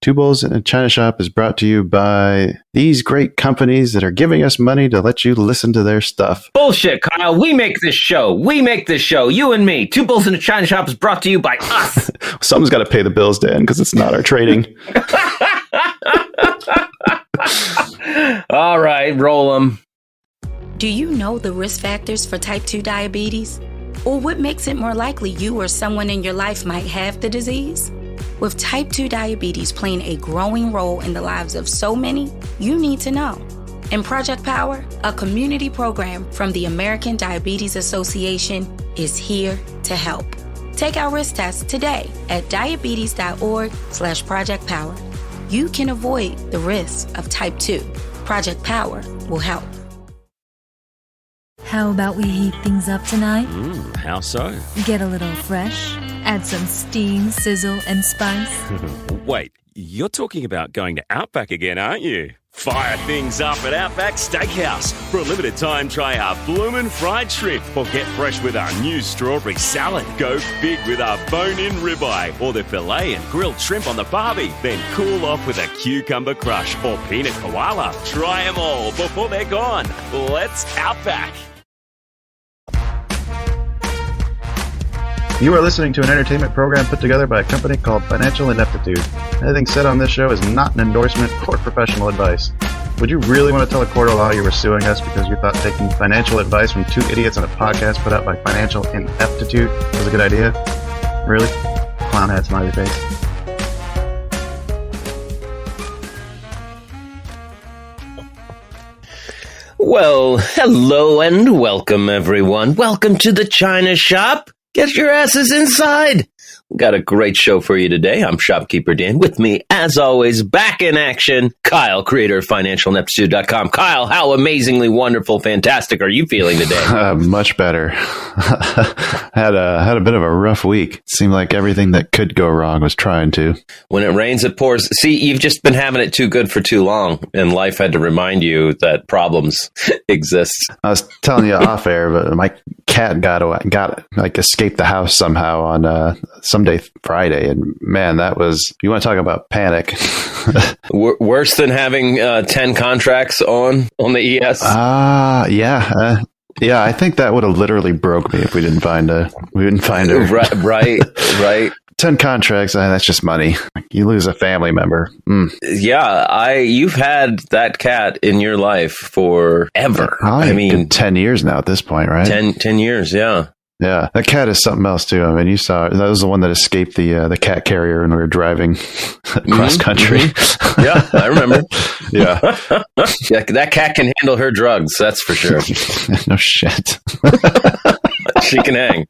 Two Bulls in a China Shop is brought to you by these great companies that are giving us money to let you listen to their stuff. Bullshit, Kyle. We make this show. You and me. Two Bulls in a China Shop is brought to you by us. Someone's got to pay the bills, Dan, because it's not our trading. All right, roll them. Do you know the risk factors for type 2 diabetes? Or what makes it more likely you or someone in your life might have the disease? With type 2 diabetes playing a growing role in the lives of so many, you need to know. In Project Power, a community program from the American Diabetes Association is here to help. Take our risk test today at diabetes.org/Project Power. You can avoid the risks of type 2. Project Power will help. How about we heat things up tonight? How so? Get a little fresh, add some steam, sizzle, and spice. Wait, you're talking about going to Outback again, aren't you? Fire things up at Outback Steakhouse. For a limited time, try our bloomin' fried shrimp or get fresh with our new strawberry salad. Go big with our bone-in ribeye or the filet and grilled shrimp on the barbie. Then cool off with a cucumber crush or peanut koala. Try them all before they're gone. Let's Outback. You are listening to an entertainment program put together by a company called Financial Ineptitude. Anything said on this show is not an endorsement or professional advice. Would you really want to tell a court of law you were suing us because you thought taking financial advice from two idiots on a podcast put out by Financial Ineptitude was a good idea? Really? Clown hat smiley face. Well, hello and welcome, everyone. Welcome to the China Shop. Get your asses inside. We've got a great show for you today. I'm Shopkeeper Dan. With me, as always, back in action, Kyle, creator of financialineptitude.com. Kyle, how amazingly wonderful, fantastic are you feeling today? Much better. had a bit of a rough week. Seemed like everything that could go wrong was trying to. When it rains, it pours. See, you've just been having it too good for too long, and life had to remind you that problems exist. I was telling you off air, but my cat escaped the house somehow on someday Friday, and man, that was, you want to talk about panic. Worse than having 10 contracts on the ES. Yeah, I think that would have literally broke me if we didn't find her. Right. 10 contracts, that's just money. You lose a family member. Yeah, you've had that cat in your life forever. I mean, 10 years now at this point, right? 10 years, yeah. Yeah, that cat is something else too. I mean, you saw that was the one that escaped the cat carrier when we were driving cross country. Mm-hmm. Yeah, I remember. Yeah, that cat can handle her drugs. That's for sure. No shit. She can hang.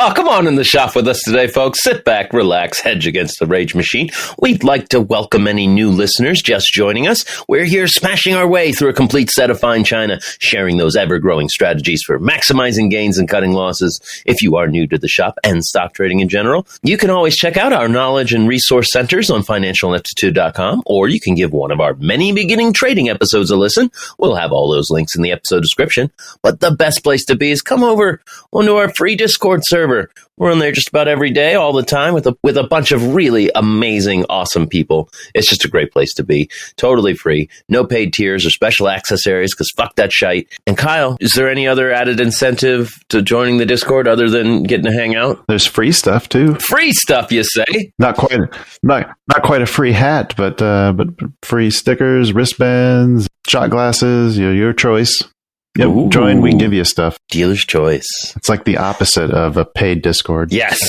Oh, come on in the shop with us today, folks. Sit back, relax, hedge against the rage machine. We'd like to welcome any new listeners just joining us. We're here smashing our way through a complete set of fine china, sharing those ever-growing strategies for maximizing gains and cutting losses. If you are new to the shop and stock trading in general, you can always check out our knowledge and resource centers on financialineptitude.com, or you can give one of our many beginning trading episodes a listen. We'll have all those links in the episode description. But the best place to be is come over onto our free Discord server. We're on there just about every day, all the time, with a bunch of really amazing, awesome people. It's just a great place to be. Totally free. No paid tiers or special access areas, because fuck that shite. And Kyle, is there any other added incentive to joining the Discord other than getting to hang out? There's free stuff too. Free stuff, you say? Not quite a free hat, but free stickers, wristbands, shot glasses. Your choice. Yep, join, we can give you stuff. Dealer's choice. It's like the opposite of a paid Discord. Yes.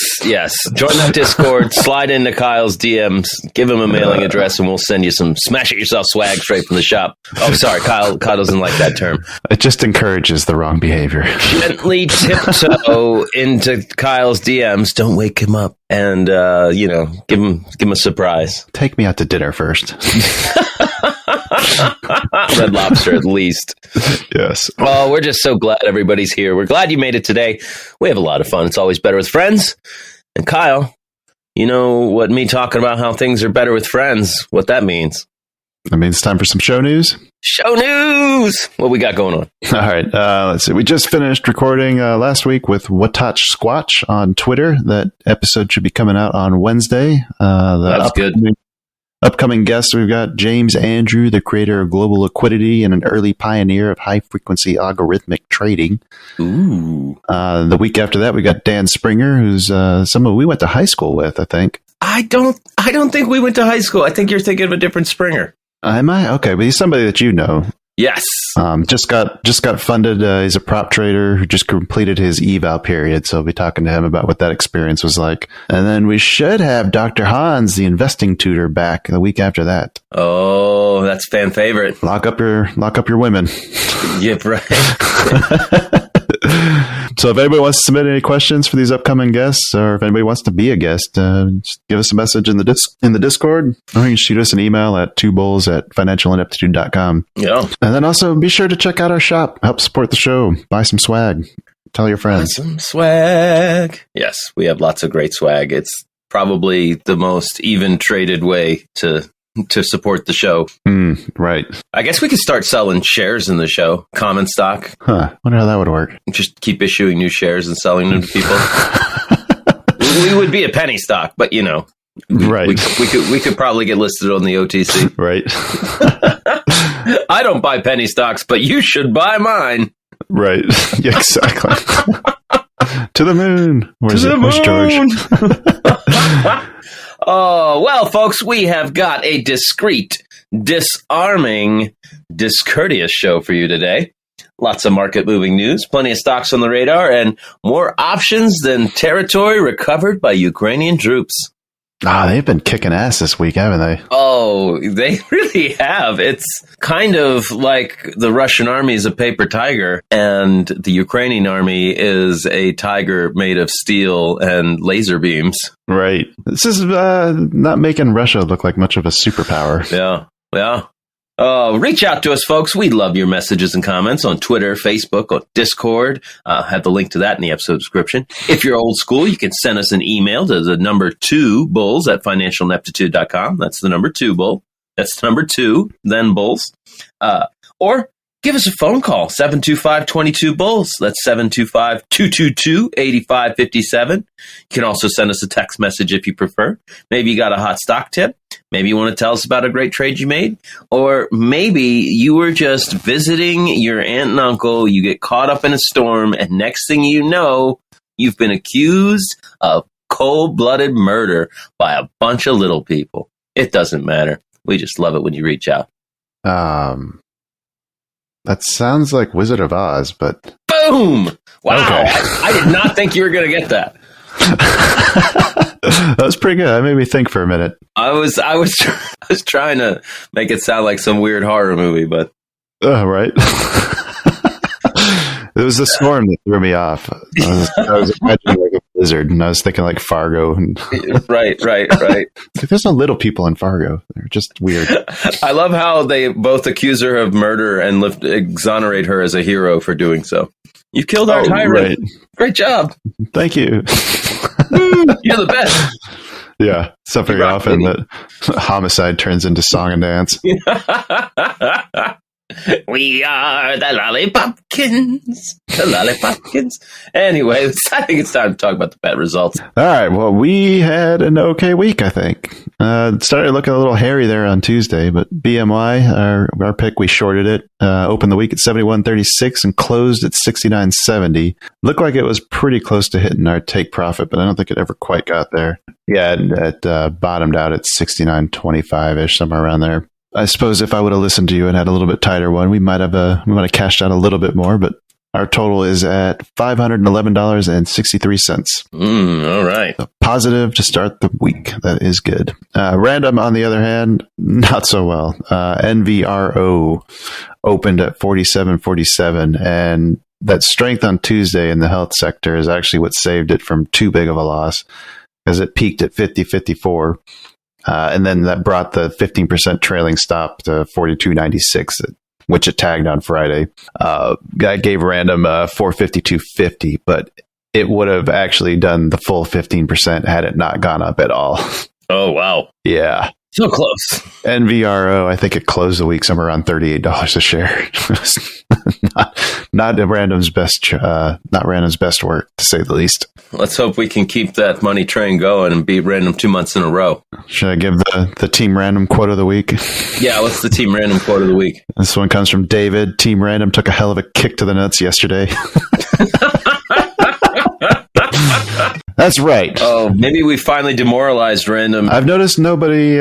Join that Discord, slide into Kyle's DMs, give him a mailing address, and we'll send you some smash it yourself swag straight from the shop. Oh, sorry, Kyle doesn't like that term. It just encourages the wrong behavior. Gently tiptoe into Kyle's DMs. Don't wake him up. And, give him a surprise. Take me out to dinner first. Red Lobster, at least. Yes. Oh, we're just so glad everybody's here. We're glad you made it today. We have a lot of fun. It's always better with friends. And Kyle, you know what me talking about how things are better with friends, what that means. I mean, it's time for some show news. Show news. What we got going on? All right. Let's see. We just finished recording last week with Watach Squatch on Twitter. That episode should be coming out on Wednesday. That's good. Upcoming guests, we've got James Andrew, the creator of Global Liquidity and an early pioneer of high-frequency algorithmic trading. Ooh. The week after that, we got Dan Springer, who's someone we went to high school with, I think. I don't think we went to high school. I think you're thinking of a different Springer. Am I? Okay, but he's somebody that you know. Yes. Just got funded. He's a prop trader who just completed his eval period. So I'll be talking to him about what that experience was like. And then we should have Dr. Hans, the investing tutor, back the week after that. Oh, that's fan favorite. Lock up your women. Yep, right. So if anybody wants to submit any questions for these upcoming guests, or if anybody wants to be a guest, just give us a message in the Discord, or you can shoot us an email at twobulls@financialineptitude.com. Yeah. And then also be sure to check out our shop. Help support the show. Buy some swag. Tell your friends. Buy some swag. Yes, we have lots of great swag. It's probably the most even traded way to support the show. Right. I guess we could start selling shares in the show, common stock. Huh. Wonder how that would work. Just keep issuing new shares and selling them to people. We would be a penny stock, but you know, right. We could probably get listed on the OTC. Right. I don't buy penny stocks, but you should buy mine. Right. Yeah, exactly. To the moon. Where's George? Oh, well, folks, we have got a discreet, disarming, discourteous show for you today. Lots of market-moving news, plenty of stocks on the radar, and more options than territory recovered by Ukrainian troops. They've been kicking ass this week, haven't they? Oh, they really have. It's kind of like the Russian army is a paper tiger, and the Ukrainian army is a tiger made of steel and laser beams. Right. This is not making Russia look like much of a superpower. Yeah. Reach out to us, folks. We love your messages and comments on Twitter, Facebook, or Discord. Have the link to that in the episode description. If you're old school, you can send us an email to the number 2bulls@financialineptitude.com. That's the number 2bull. That's the number 2, then bulls. Or give us a phone call, 725-22-BULLS. That's 725-222-8557. You can also send us a text message if you prefer. Maybe you got a hot stock tip. Maybe you want to tell us about a great trade you made. Or maybe you were just visiting your aunt and uncle, you get caught up in a storm, and next thing you know, you've been accused of cold-blooded murder by a bunch of little people. It doesn't matter. We just love it when you reach out. That sounds like Wizard of Oz, but... Boom! Wow, Okay. I did not think you were going to get that. That was pretty good. That made me think for a minute. I was trying to make it sound like some weird horror movie, but... Right. It was the storm that threw me off. I was imagining like a blizzard, and I was thinking like Fargo. And Right. there's no little people in Fargo. They're just weird. I love how they both accuse her of murder and exonerate her as a hero for doing so. You killed our tyrant. Right. Great job. Thank you. You're the best. Yeah. It's not very often that homicide turns into song and dance. We are the Lollipopkins. The Lollipopkins. Anyway, I think it's time to talk about the bad results. All right. Well, we had an okay week, I think. It started looking a little hairy there on Tuesday, but BMY, our pick, we shorted it. Opened the week at 71.36 and closed at 69.70. Looked like it was pretty close to hitting our take profit, but I don't think it ever quite got there. Yeah, it bottomed out at 69.25-ish, somewhere around there. I suppose if I would have listened to you and had a little bit tighter one, we might have cashed out a little bit more, but our total is at $511.63. All right. So positive to start the week. That is good. Random, on the other hand, not so well. NVRO opened at 47.47, and that strength on Tuesday in the health sector is actually what saved it from too big of a loss, because it peaked at 50.54. And then that brought the 15% trailing stop to 42.96, which it tagged on Friday. That gave Random 452.50, but it would have actually done the full 15% had it not gone up at all. Oh, wow. Yeah. So close. NVRO, I think it closed the week somewhere around $38 a share. not Random's best work, to say the least. Let's hope we can keep that money train going and beat Random 2 months in a row. Should I give the Team Random quote of the week? Yeah, what's the Team Random quote of the week? This one comes from David. Team Random took a hell of a kick to the nuts yesterday. That's right. Oh, maybe we finally demoralized Random. I've noticed nobody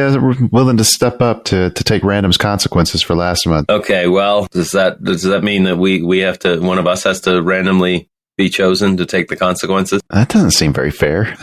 willing to step up to take Random's consequences for last month. Okay, well, does that mean that we have to, one of us has to randomly be chosen to take the consequences? That doesn't seem very fair.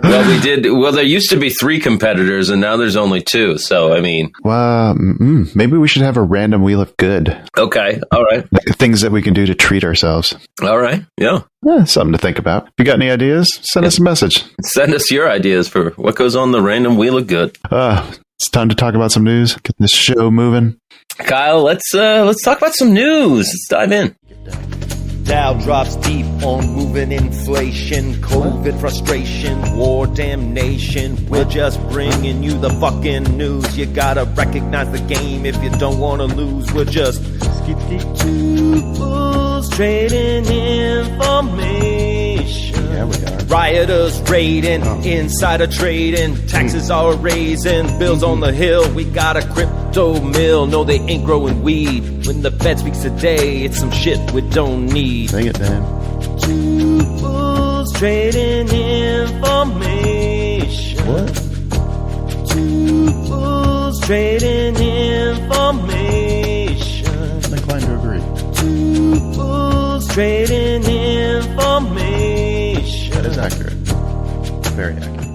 Well, we did. Well, there used to be 3 competitors, and now there's only 2. So, I mean, well, maybe we should have a random wheel of good. Okay, all right. Like things that we can do to treat ourselves. All right, yeah. Something to think about. If you got any ideas, send us a message. Send us your ideas for what goes on the random wheel of good. It's time to talk about some news. Get this show moving. Kyle, let's talk about some news. Let's dive in. Dow drops deep on moving inflation, COVID frustration, war damnation. We're just bringing you the fucking news. You gotta recognize the game if you don't wanna lose. We're just two fools trading information. Yeah, we are. Rioters raiding, insider trading, taxes are raising, bills on the hill. We got a crypto mill. No, they ain't growing weed. When the Fed speaks today, it's some shit we don't need. Sing it, Dan. Two fools trading information. What? Two fools trading information. I'm inclined to agree. Two fools trading information. That is accurate. Very accurate.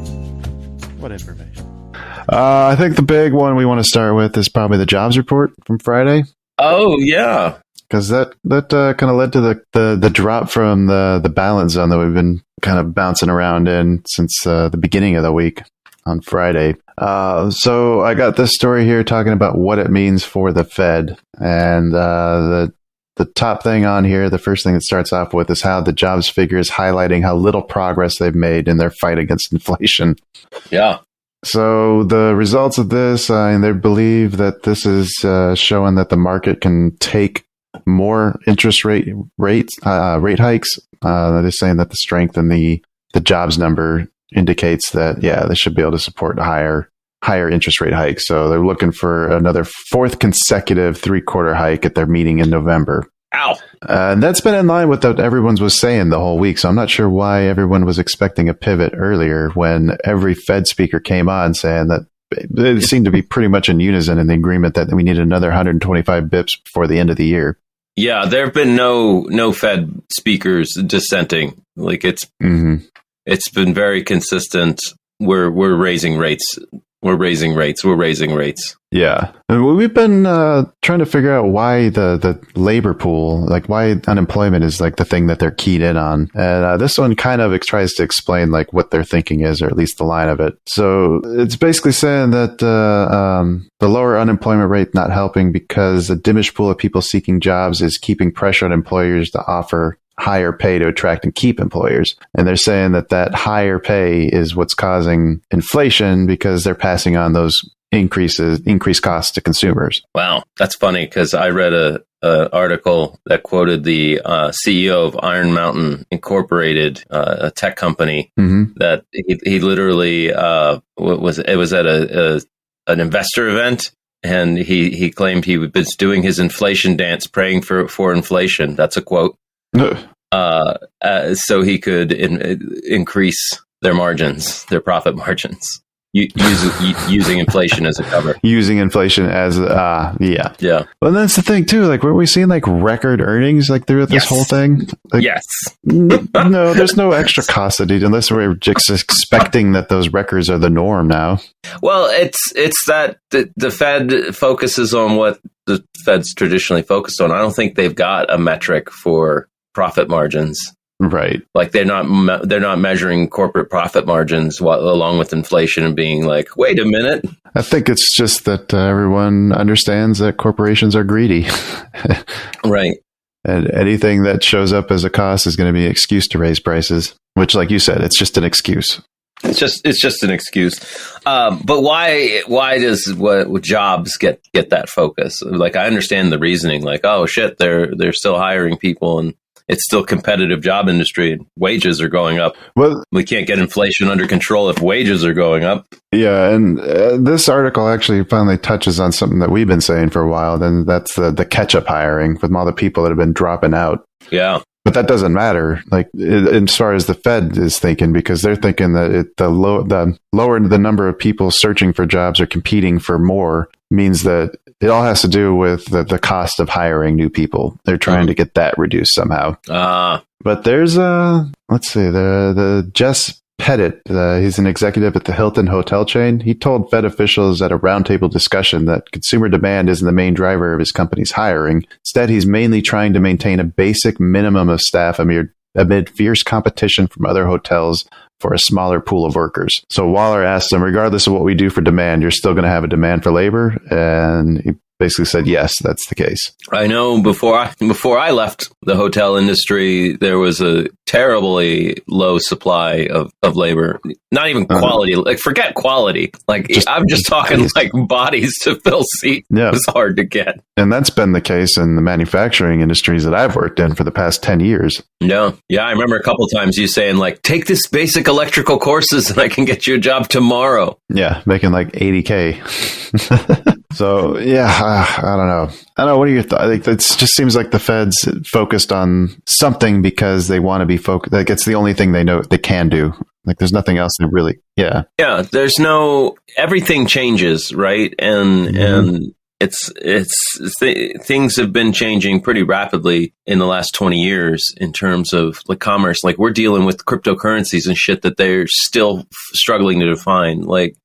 What information? I think the big one we want to start with is probably the jobs report from Friday. Oh, yeah. Because that kind of led to the drop from the balance zone that we've been kind of bouncing around in since the beginning of the week on Friday. So I got this story here talking about what it means for the Fed. And the top thing on here, the first thing it starts off with is how the jobs figure is highlighting how little progress they've made in their fight against inflation. Yeah. So the results of this, they believe that this is showing that the market can take more interest rate hikes. They're saying that the strength in the jobs number indicates that, they should be able to support a higher interest rate hike. So they're looking for another 4th consecutive 3/4 hike at their meeting in November. Ow. And that's been in line with what everyone was saying the whole week. So I'm not sure why everyone was expecting a pivot earlier when every Fed speaker came on saying that they seemed to be pretty much in unison in the agreement that we need another 125 bips before the end of the year. Yeah, there have been no Fed speakers dissenting. Like it's been very consistent. We're raising rates. We're raising rates. We're raising rates. Yeah. And we've been trying to figure out why the labor pool, like why unemployment is like the thing that they're keyed in on. And this one kind of tries to explain like what their thinking is, or at least the line of it. So it's basically saying that the lower unemployment rate not helping because a diminished pool of people seeking jobs is keeping pressure on employers to offer higher pay to attract and keep employers. And they're saying that higher pay is what's causing inflation because they're passing on those increased costs to consumers. Wow. That's funny because I read a article that quoted the CEO of Iron Mountain Incorporated, a tech company, that he literally it was at an investor event. And he claimed he was doing his inflation dance, praying for inflation. That's a quote. So he could increase their margins, their profit margins, using inflation as a cover. Using inflation as, yeah. Well, that's the thing too. Like, weren't we seeing like record earnings like throughout this whole thing? Like, yes. No, there's no extra cost of it unless we're just expecting that those records are the norm now. Well, it's that the Fed focuses on what the Fed's traditionally focused on. I don't think they've got a metric for profit margins. Right. Like they're not measuring corporate profit margins along with inflation and being like, wait a minute. I think it's just that everyone understands that corporations are greedy. Right. And anything that shows up as a cost is going to be an excuse to raise prices, which, like you said, it's just an excuse. It's just an excuse. But why does what jobs get that focus? Like, I understand the reasoning. Like, oh shit, they're still hiring people, and it's still competitive job industry, and wages are going up. Well, we can't get inflation under control if wages are going up. Yeah, and this article actually finally touches on something that we've been saying for a while. Then that's the catch-up hiring from all the people that have been dropping out. Yeah. But that doesn't matter, like as far as the Fed is thinking, because they're thinking that the lower the number of people searching for jobs or competing for more means that it all has to do with the cost of hiring new people. They're trying to get that reduced somehow. But there's let's see, the Jess Pettit, he's an executive at the Hilton hotel chain. He told Fed officials at a roundtable discussion that consumer demand isn't the main driver of his company's hiring. Instead, he's mainly trying to maintain a basic minimum of staff amid fierce competition from other hotels for a smaller pool of workers. So Waller asked him, regardless of what we do for demand, you're still going to have a demand for labor? And he basically said, yes, that's the case. I know before I left the hotel industry, there was a terribly low supply of labor. Not even quality. Like, forget quality. Like, I'm just talking like bodies to fill seats. Yeah. It was hard to get. And that's been the case in the manufacturing industries that I've worked in for the past 10 years. Yeah. I remember a couple of times you saying, like, take this basic electrical courses and I can get you a job tomorrow. Yeah, making like $80K. So, yeah, I don't know. What are your thoughts? I think it just seems like the Fed's focused on something because they want to be focused. Like, it's the only thing they know they can do. Like, there's nothing else they really, yeah. Yeah, everything changes, right? And things have been changing pretty rapidly in the last 20 years in terms of like commerce. Like, we're dealing with cryptocurrencies and shit that they're still struggling to define. Like,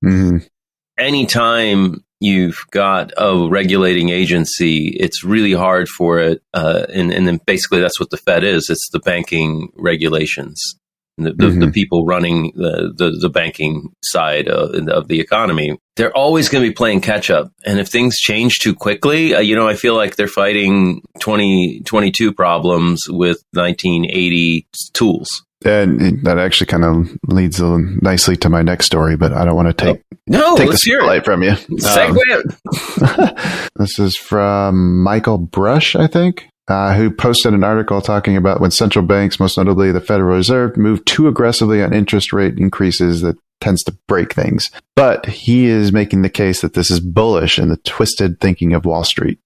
anytime you've got a regulating agency, it's really hard for it. And then basically that's what the Fed is. It's the banking regulations, the people running the banking side of the economy. They're always going to be playing catch up. And if things change too quickly, I feel like they're fighting 2022 problems with 1980 tools. And that actually kind of leads nicely to my next story, but I don't want to take the spotlight from you. Segue it. This is from Michael Brush, I think, who posted an article talking about when central banks, most notably the Federal Reserve, move too aggressively on interest rate increases that tends to break things. But he is making the case that this is bullish in the twisted thinking of Wall Street,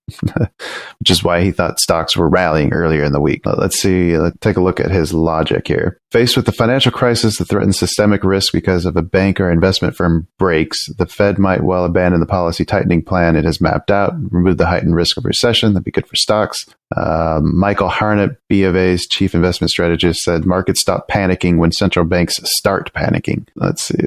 which is why he thought stocks were rallying earlier in the week. Let's take a look at his logic here. Faced with the financial crisis that threatens systemic risk because of a bank or investment firm breaks, the Fed might well abandon the policy tightening plan it has mapped out, remove the heightened risk of recession. That'd be good for stocks. Michael Harnett, B of A's chief investment strategist, said markets stop panicking when central banks start panicking. Let's see.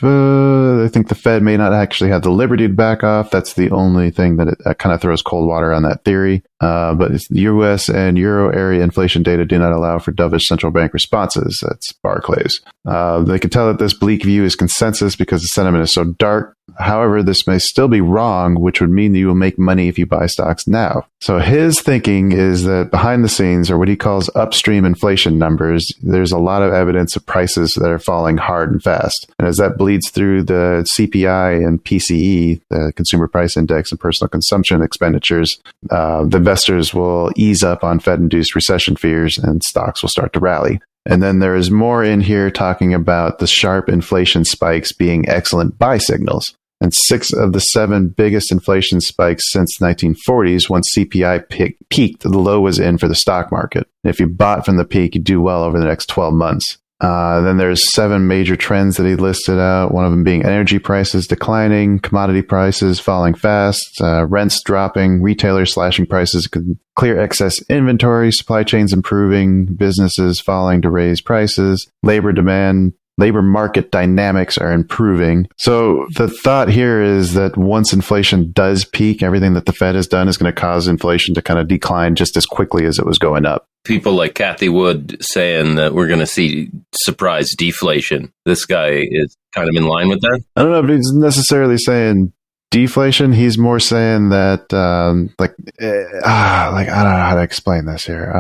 I think the Fed may not actually have the liberty to back off. That's the only thing that kind of throws cold water on that theory. But it's the U.S. and Euro area inflation data do not allow for dovish central bank responses. That's Barclays. They can tell that this bleak view is consensus because the sentiment is so dark. However, this may still be wrong, which would mean that you will make money if you buy stocks now. So his thinking is that behind the scenes, or what he calls upstream inflation numbers, there's a lot of evidence of prices that are falling hard and fast. And as that bleeds through the CPI and PCE, the Consumer Price Index, and personal consumption expenditures, the investors will ease up on Fed-induced recession fears and stocks will start to rally. And then there is more in here talking about the sharp inflation spikes being excellent buy signals. And 6 of the 7 biggest inflation spikes since the 1940s, once CPI peaked, the low was in for the stock market. And if you bought from the peak, you do well over the next 12 months. Then there's 7 major trends that he listed out, one of them being energy prices declining, commodity prices falling fast, rents dropping, retailers slashing prices, clear excess inventory, supply chains improving, businesses falling to raise prices, labor demand, labor market dynamics are improving. So the thought here is that once inflation does peak, everything that the Fed has done is going to cause inflation to kind of decline just as quickly as it was going up. People like Cathie Wood saying that we're going to see surprise deflation. This guy is kind of in line with that. I don't know if he's necessarily saying deflation. He's more saying that, I don't know how to explain this here.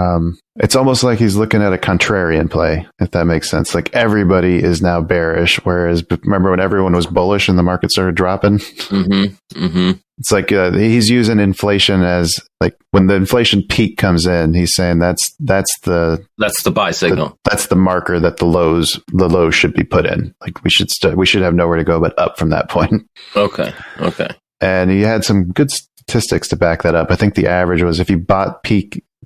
It's almost like he's looking at a contrarian play, if that makes sense. Like everybody is now bearish, whereas remember when everyone was bullish and the market started dropping? It's like he's using inflation as like when the inflation peak comes in, he's saying that's the buy signal. That's the marker that the lows should be put in. Like we should have nowhere to go but up from that point. Okay. And he had some good statistics to back that up. I think the average was if you bought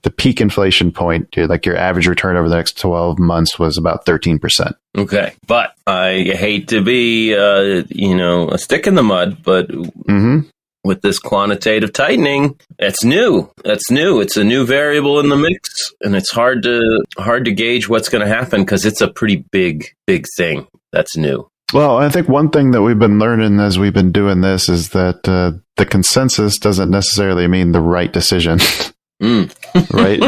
the peak inflation point, like your average return over the next 12 months was about 13%. Okay. But I hate to be, a stick in the mud, but with this quantitative tightening, it's new. It's a new variable in the mix, and it's hard to gauge what's going to happen because it's a pretty big thing that's new. Well, I think one thing that we've been learning as we've been doing this is that the consensus doesn't necessarily mean the right decision. Right?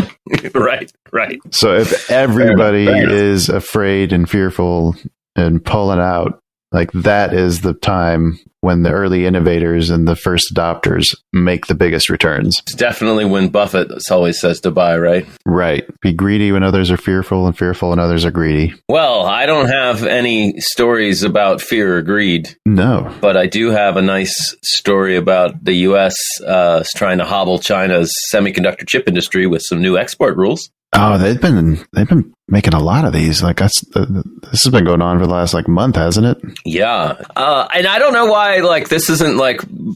Right. So if everybody is afraid and fearful and pulling out, like that is the time when the early innovators and the first adopters make the biggest returns. It's definitely when Buffett always says to buy, right? Right. Be greedy when others are fearful and fearful when others are greedy. Well, I don't have any stories about fear or greed. No. But I do have a nice story about the U.S. Trying to hobble China's semiconductor chip industry with some new export rules. Oh, they've been making a lot of these. Like this has been going on for the last month, hasn't it? Yeah, and I don't know why this isn't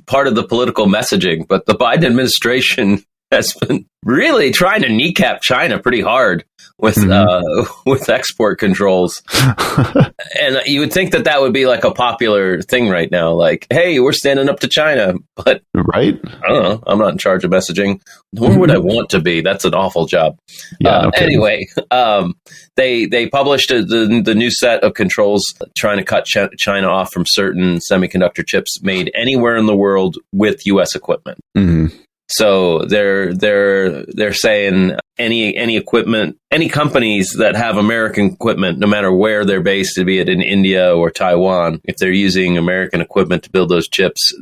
part of the political messaging, but the Biden administration has been really trying to kneecap China pretty hard with export controls. And you would think that would be a popular thing right now. Like, hey, we're standing up to China. But right? I don't know. I'm not in charge of messaging. Nor would I want to be. That's an awful job. Yeah, anyway, they published the new set of controls trying to cut China off from certain semiconductor chips made anywhere in the world with U.S. equipment. Mm-hmm. So they're saying any equipment, any companies that have American equipment, no matter where they're based, be it in India or Taiwan, if they're using American equipment to build those chips,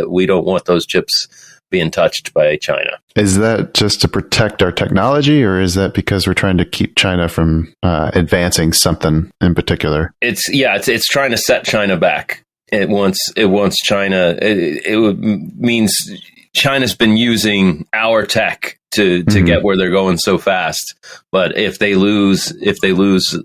we don't want those chips being touched by China. Is that just to protect our technology, or is that because we're trying to keep China from advancing something in particular? It's trying to set China back. It wants China. It means China's been using our tech to get where they're going so fast. But if they lose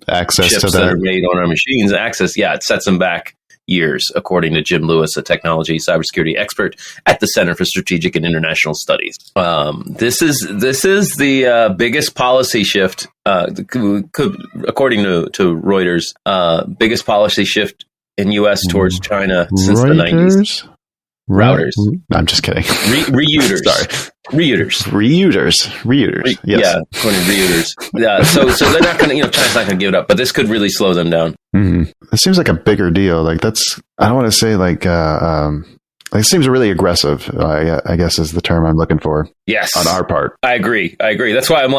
access chips to that are made on our machines, it sets them back years, according to Jim Lewis, a technology cybersecurity expert at the Center for Strategic and International Studies. This is the biggest policy shift, according to Reuters, biggest policy shift in U.S. towards China since the 90s. Routers. I'm just kidding. Reuters. Sorry. Reuters. Yes. Yeah, according to Reuters. Yeah. So they're not going to, China's not going to give it up, but this could really slow them down. Mm-hmm. It seems like a bigger deal. I don't want to say it seems really aggressive, I guess is the term I'm looking for. Yes. On our part. I agree. That's why I'm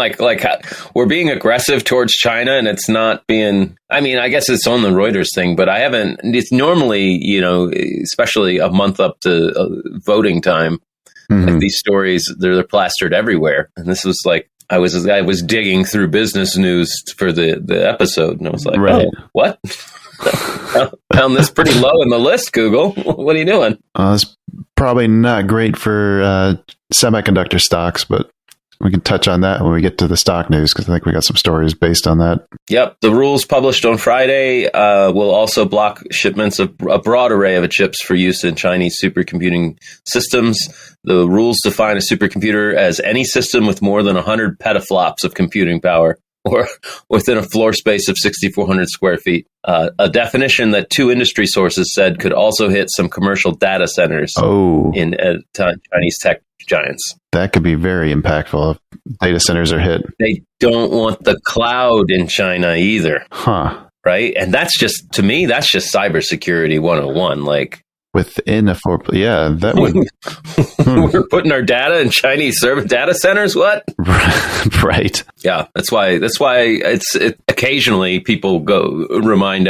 we're being aggressive towards China, and it's not being, I guess it's on the Reuters thing, but it's normally, especially a month up to voting time, these stories, they're plastered everywhere. And this was I was digging through business news for the episode, and I was like, right. Oh, what? Found this pretty low in the list, Google. What are you doing? It's probably not great for semiconductor stocks, but we can touch on that when we get to the stock news, because I think we got some stories based on that. Yep. The rules published on Friday will also block shipments of a broad array of chips for use in Chinese supercomputing systems. The rules define a supercomputer as any system with more than 100 petaflops of computing power, or within a floor space of 6,400 square feet. A definition that two industry sources said could also hit some commercial data centers in Chinese tech giants. That could be very impactful if data centers are hit. They don't want the cloud in China either. Huh. Right? And that's just cybersecurity 101. within a that would. We're putting our data in Chinese data centers. What? Right. Yeah, that's why occasionally people remind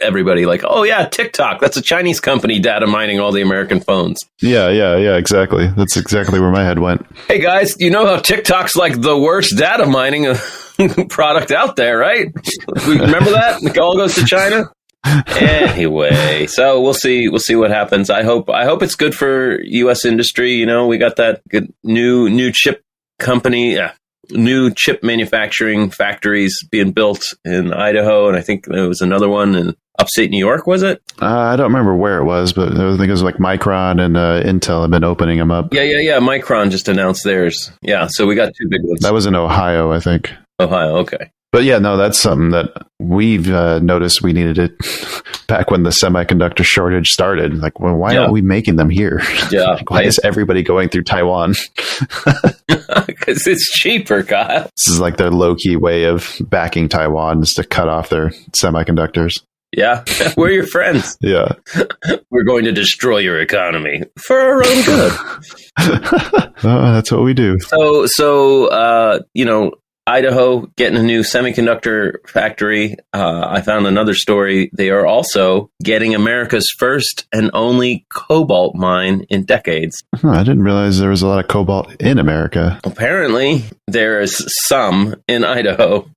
everybody like, oh yeah, TikTok. That's a Chinese company data mining all the American phones. Yeah, exactly. That's exactly where my head went. Hey guys, you know how TikTok's like the worst data mining product out there, right? Remember that? It all goes to China. Anyway, so we'll see what happens. I hope it's good for U.S. industry. You know, we got that good new chip company, new chip manufacturing factories being built in Idaho, and I think there was another one in upstate New York. Was it? I don't remember where it was, but I think it was like Micron and Intel have been opening them up. Yeah. Micron just announced theirs. Yeah, so we got two big ones. That was in Ohio, I think. Ohio, okay. But yeah, no, that's something that we've noticed we needed it back when the semiconductor shortage started. Like, well, why aren't we making them here? Yeah. Like, why is everybody going through Taiwan? Because it's cheaper, Kyle. This is like their low-key way of backing Taiwan is to cut off their semiconductors. Yeah, we're your friends. Yeah. We're going to destroy your economy for our own good. That's what we do. So Idaho getting a new semiconductor factory. I found another story. They are also getting America's first and only cobalt mine in decades. I didn't realize there was a lot of cobalt in America. Apparently, there is some in Idaho,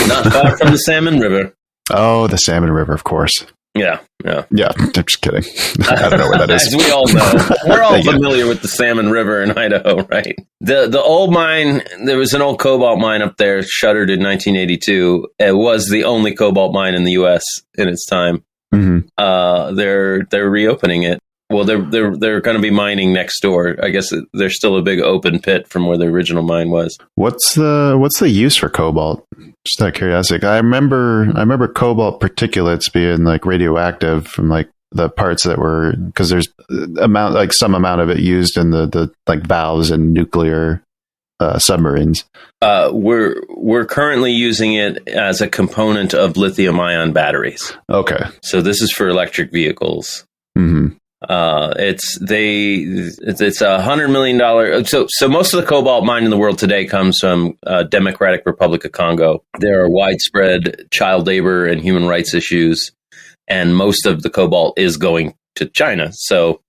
not far from the Salmon River. Oh, the Salmon River, of course. Yeah. I'm just kidding. I don't know where that is. As we all know, we're all familiar with the Salmon River in Idaho, right? The old mine, there was an old cobalt mine up there, shuttered in 1982. It was the only cobalt mine in the U.S. in its time. Mm-hmm. They're reopening it. Well, they're going to be mining next door. I guess there's still a big open pit from where the original mine was. What's the use for cobalt? Just out of curiosity. I remember cobalt particulates being like radioactive from like the parts that were, because there's some amount of it used in the like valves in nuclear submarines. We're currently using it as a component of lithium-ion batteries. Okay. So this is for electric vehicles. Mm-hmm. It's $100 million. So most of the cobalt mined in the world today comes from Democratic Republic of Congo. There are widespread child labor and human rights issues, and most of the cobalt is going to China. So,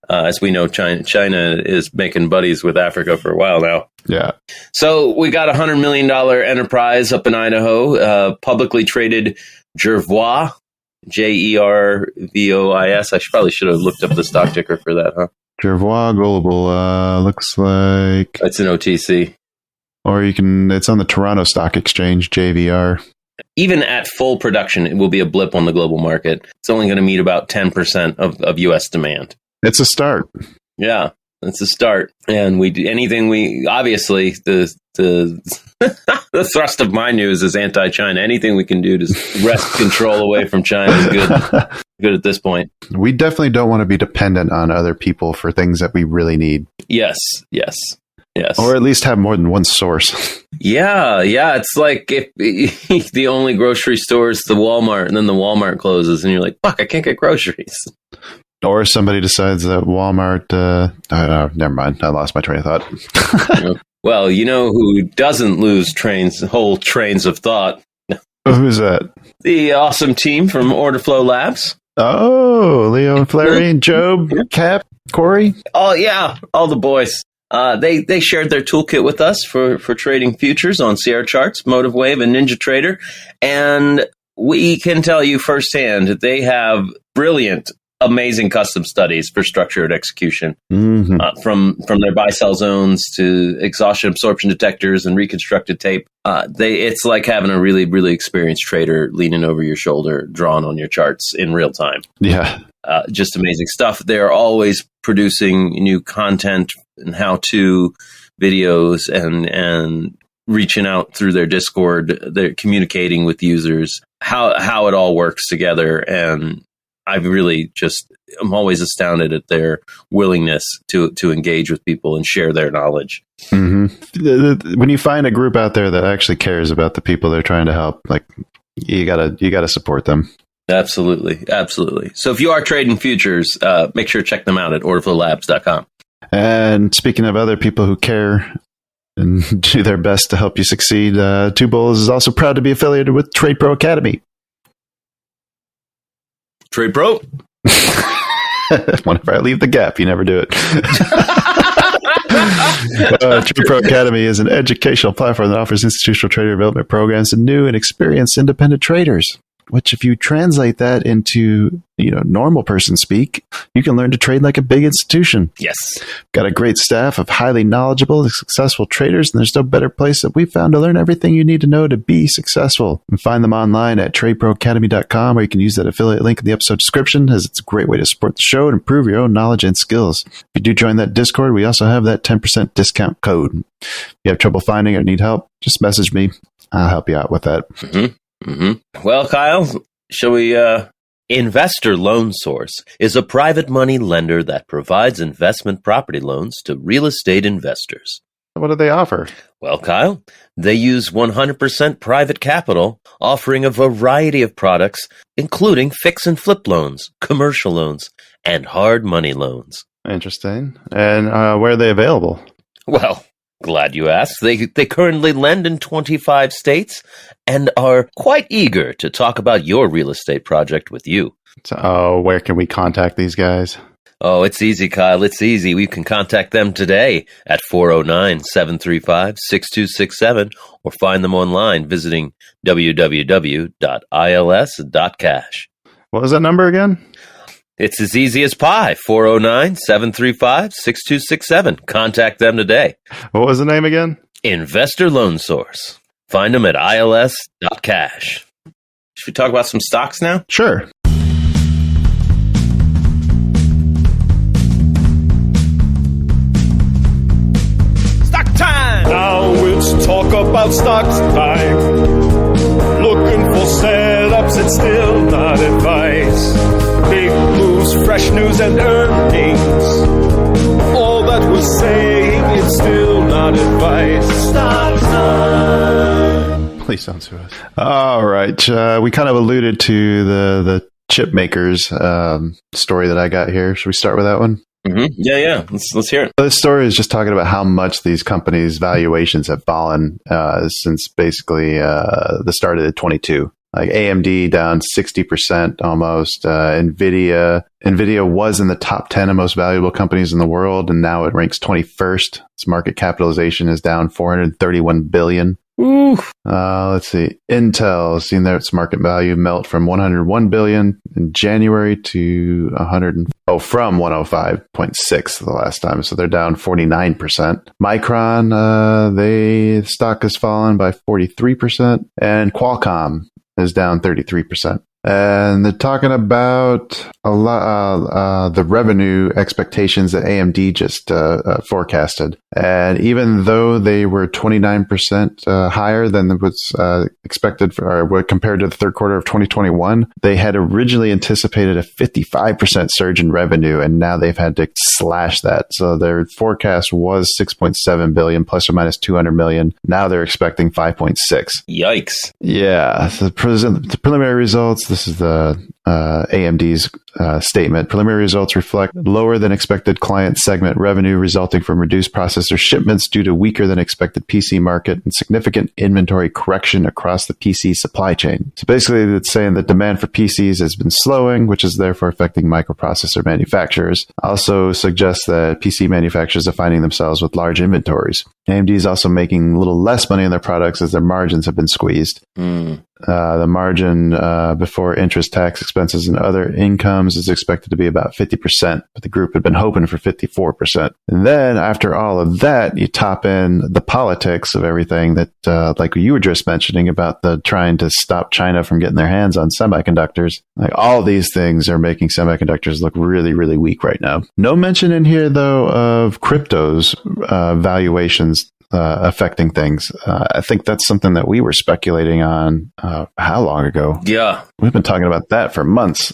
as we know, China is making buddies with Africa for a while now. Yeah. So we got $100 million enterprise up in Idaho, publicly traded Jervois. Jervois. I probably should have looked up the stock ticker for that, huh? Jervois Global looks like it's an OTC, or it's on the Toronto Stock Exchange, JVR. Even at full production, it will be a blip on the global market. It's only going to meet about 10% of U.S. demand. It's a start. Yeah, it's a start, and obviously the thrust of my news is anti-China. Anything we can do to wrest control away from China is good at this point. We definitely don't want to be dependent on other people for things that we really need. Yes. Or at least have more than one source. Yeah. It's like if the only grocery store is the Walmart, and then the Walmart closes, and you're like, fuck, I can't get groceries. Or somebody decides that Walmart... never mind. I lost my train of thought. Well, you know who doesn't lose whole trains of thought? Who's that? The awesome team from Order Flow Labs. Oh, Leo and Flaherty, Job, Cap, Corey. Oh, yeah. All the boys. They shared their toolkit with us for trading futures on CR Charts, MotiveWave, and NinjaTrader. And we can tell you firsthand that they have brilliant, amazing custom studies for structured execution, from their buy-sell zones to exhaustion absorption detectors and reconstructed tape. It's like having a really, really experienced trader leaning over your shoulder, drawing on your charts in real time. Yeah. Just amazing stuff. They're always producing new content and how-to videos and reaching out through their Discord. They're communicating with users, how it all works together. And I'm always astounded at their willingness to engage with people and share their knowledge. Mm-hmm. When you find a group out there that actually cares about the people they're trying to help, like you gotta support them. Absolutely. Absolutely. So if you are trading futures, make sure to check them out at orderflowlabs.com. And speaking of other people who care and do their best to help you succeed, Two Bulls is also proud to be affiliated with Trade Pro Academy. Trade Pro? Whenever I leave the gap, you never do it. Trade Pro Academy is an educational platform that offers institutional trader development programs to new and experienced independent traders. Which, if you translate that into normal person speak, you can learn to trade like a big institution. Yes. Got a great staff of highly knowledgeable and successful traders, and there's no better place that we've found to learn everything you need to know to be successful. You can find them online at tradeproacademy.com, or you can use that affiliate link in the episode description, as it's a great way to support the show and improve your own knowledge and skills. If you do join that Discord, we also have that 10% discount code. If you have trouble finding or need help, just message me. I'll help you out with that. Mm-hmm. Mm-hmm. Well, Kyle, shall we... Investor Loan Source is a private money lender that provides investment property loans to real estate investors. What do they offer? Well, Kyle, they use 100% private capital, offering a variety of products, including fix and flip loans, commercial loans, and hard money loans. Interesting. And where are they available? Well, glad you asked. They currently lend in 25 states and are quite eager to talk about your real estate project with you. So, where can we contact these guys? Oh, it's easy, Kyle. It's easy. We can contact them today at 409-735-6267 or find them online visiting www.ils.cash. What was that number again? It's as easy as pie. 409-735-6267. Contact them today. What was the name again? Investor Loan Source. Find them at ils.cash. Should we talk about some stocks now? Sure. Stock time! Now it's talk about stocks time. Looking for setups, it's still not advice. Big moves, fresh news, and earnings. All that we're saying, it's still not advice. Stock time! Please don't sue us. All right. We kind of alluded to the chip makers story that I got here. Should we start with that one? Mm-hmm. Yeah. Let's hear it. This story is just talking about how much these companies' valuations have fallen since basically the start of the 22. Like AMD down 60% almost. NVIDIA was in the top 10 of most valuable companies in the world, and now it ranks 21st. Its market capitalization is down $431 billion. Ooh. Let's see. Intel seen their its market value melt from $101 billion in January to from 105.6 the last time. So they're down 49%. Micron, the stock has fallen by 43%, and Qualcomm is down 33%. And they're talking about a lot the revenue expectations that AMD just forecasted. And even though they were 29% higher than was expected compared to the third quarter of 2021, they had originally anticipated a 55% surge in revenue, and now they've had to slash that. So their forecast was 6.7 billion plus or minus 200 million. Now they're expecting 5.6. Yikes. Yeah. So the preliminary results. This is the AMD's statement. Preliminary results reflect lower than expected client segment revenue resulting from reduced processor shipments due to weaker than expected PC market and significant inventory correction across the PC supply chain. So basically, it's saying that demand for PCs has been slowing, which is therefore affecting microprocessor manufacturers. Also suggests that PC manufacturers are finding themselves with large inventories. AMD is also making a little less money on their products as their margins have been squeezed. The margin before interest, tax expenses, and other incomes is expected to be about 50%, but the group had been hoping for 54%. And then after all of that, you top in the politics of everything that, like you were just mentioning about the trying to stop China from getting their hands on semiconductors. Like all these things are making semiconductors look really, really weak right now. No mention in here, though, of cryptos valuations affecting things. I think that's something that we were speculating on how long ago? Yeah. We've been talking about that for months.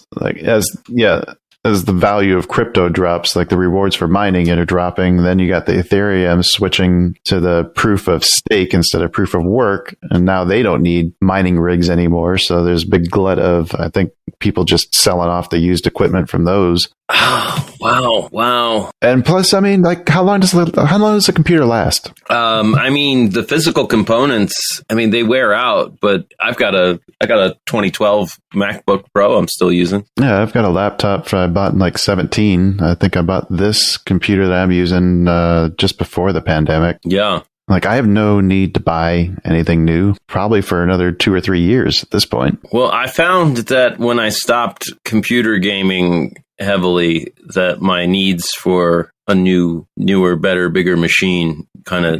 as the value of crypto drops, like the rewards for mining it are dropping, then you got the Ethereum switching to the proof of stake instead of proof of work. And now they don't need mining rigs anymore. So there's a big glut of, I think, people just selling off the used equipment from those. Oh, wow. And plus, I mean, like, how long does a computer last? I mean, the physical components, I mean, they wear out, but I got a 2012 MacBook Pro I'm still using. Yeah, I've got a laptop I bought in like 17. I think I bought this computer that I'm using just before the pandemic. Yeah. Like, I have no need to buy anything new, probably for another 2 or 3 years at this point. Well, I found that when I stopped computer gaming heavily, that my needs for a newer, better, bigger machine kind of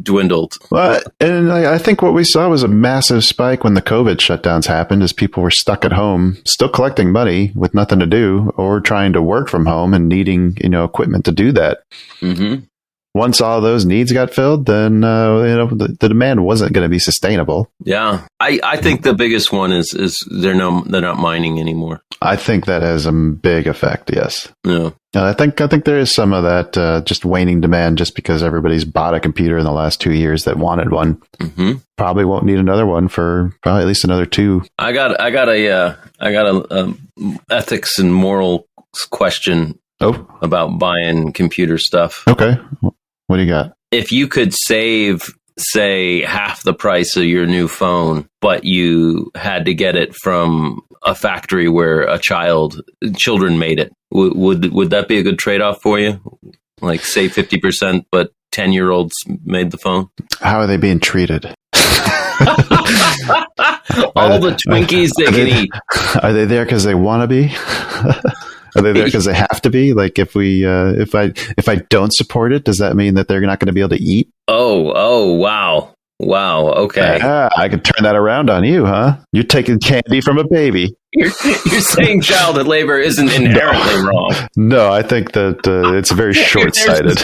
dwindled. Well, and I think what we saw was a massive spike when the COVID shutdowns happened, as people were stuck at home, still collecting money with nothing to do, or trying to work from home and needing, equipment to do that. Mm-hmm. Once all those needs got filled, then the demand wasn't going to be sustainable. Yeah, I think the biggest one is they're not mining anymore. I think that has a big effect. Yes. Yeah. And I think there is some of that just waning demand, just because everybody's bought a computer in the last 2 years that wanted one. Mm-hmm. Probably won't need another one for probably at least another 2. I got a ethics and moral question. About buying computer stuff. Okay. What do you got? If you could save, say, half the price of your new phone, but you had to get it from a factory where children made it, would that be a good trade-off for you? Like, say 50%, but 10-year-olds made the phone? How are they being treated? All the Twinkies they can eat. Are they there because they want to be? Are they there because they have to be? Like, if I don't support it, does that mean that they're not going to be able to eat? Oh, wow. Okay. I could turn that around on you, huh? You're taking candy from a baby. You're saying child labor isn't inherently wrong. No, I think that it's very short-sighted.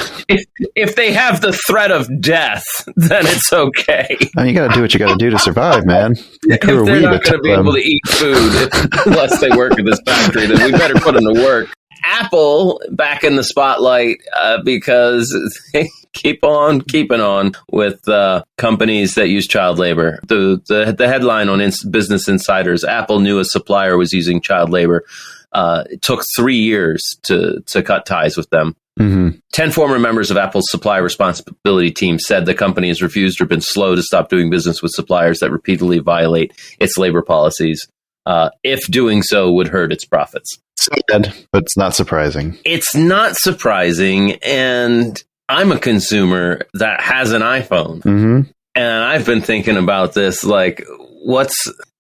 If they have the threat of death, then it's okay. I mean, you got to do what you got to do to survive, man. If they're not going to be able to eat food unless they work at this factory, then we better put them to work. Apple back in the spotlight because they keep on keeping on with companies that use child labor. The headline on Business Insider's, Apple knew a supplier was using child labor. It took 3 years to cut ties with them. Mm-hmm. 10 former members of Apple's supply responsibility team said the company has refused or been slow to stop doing business with suppliers that repeatedly violate its labor policies. If doing so would hurt its profits. Sad, but it's not surprising. It's not surprising, and I'm a consumer that has an iPhone, and I've been thinking about this. Like,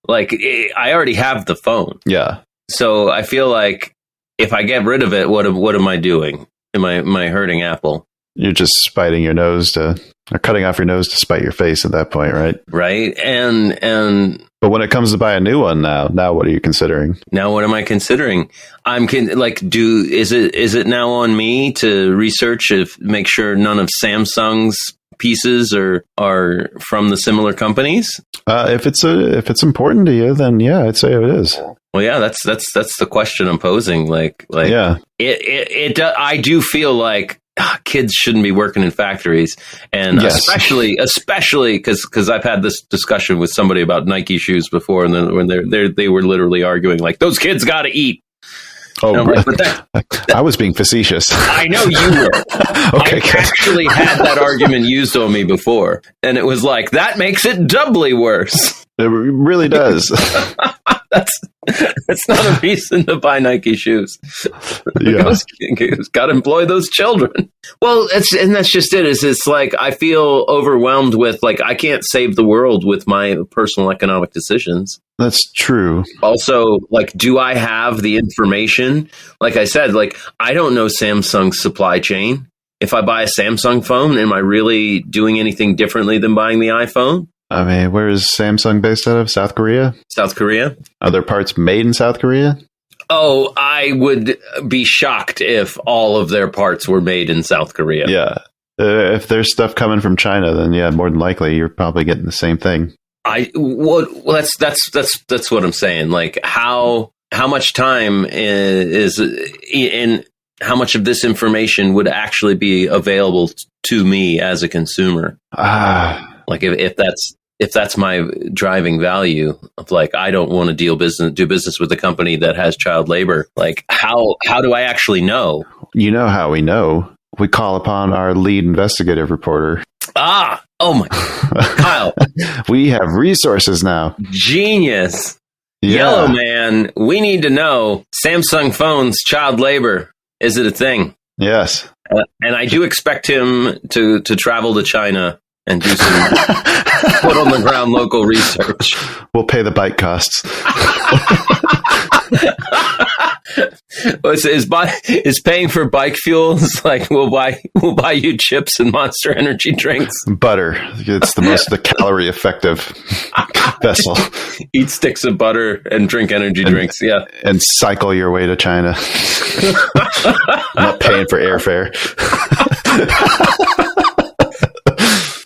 I already have the phone, yeah. So I feel like if I get rid of it, what am I doing? Am I hurting Apple? You're just spiting your nose or cutting off your nose to spite your face at that point, right? Right, and. But when it comes to buy a new one now what are you considering? Now what am I considering? Is it now on me to research make sure none of Samsung's pieces are from the similar companies? If it's important to you, then yeah, I'd say it is. Well, yeah, that's the question I'm posing. Yeah, I do feel like kids shouldn't be working in factories, and yes. especially because I've had this discussion with somebody about Nike shoes before, and then when they were literally arguing like those kids got to eat. Oh, I was being facetious. I know you were. Okay, I actually had that argument used on me before, and it was like that makes it doubly worse. It really does. That's not a reason to buy Nike shoes. Yeah. Got to employ those children. Well, that's just it. It's like I feel overwhelmed with I can't save the world with my personal economic decisions. That's true. Also, do I have the information? Like I said, I don't know Samsung's supply chain. If I buy a Samsung phone, am I really doing anything differently than buying the iPhone? I mean, where is Samsung based out of? South Korea? South Korea. Are there parts made in South Korea? Oh, I would be shocked if all of their parts were made in South Korea. Yeah. If there's stuff coming from China, then yeah, more than likely you're probably getting the same thing. That's what I'm saying. How how much time is in how much of this information would actually be available to me as a consumer? Like if that's my driving value of like, I don't want to do business with a company that has child labor. Like how do I actually know? You know how we know? We call upon our lead investigative reporter. Oh my, Kyle. We have resources now. Genius. Yeah. Yellow Man, we need to know Samsung phones, child labor. Is it a thing? Yes. And I do expect him to travel to China and do some put on the ground local research. We'll pay the bike costs. Is paying for bike fuels like we'll buy you chips and Monster Energy drinks? Butter. It's the calorie effective vessel. Eat sticks of butter and drink energy drinks. Yeah. And cycle your way to China. I'm not paying for airfare.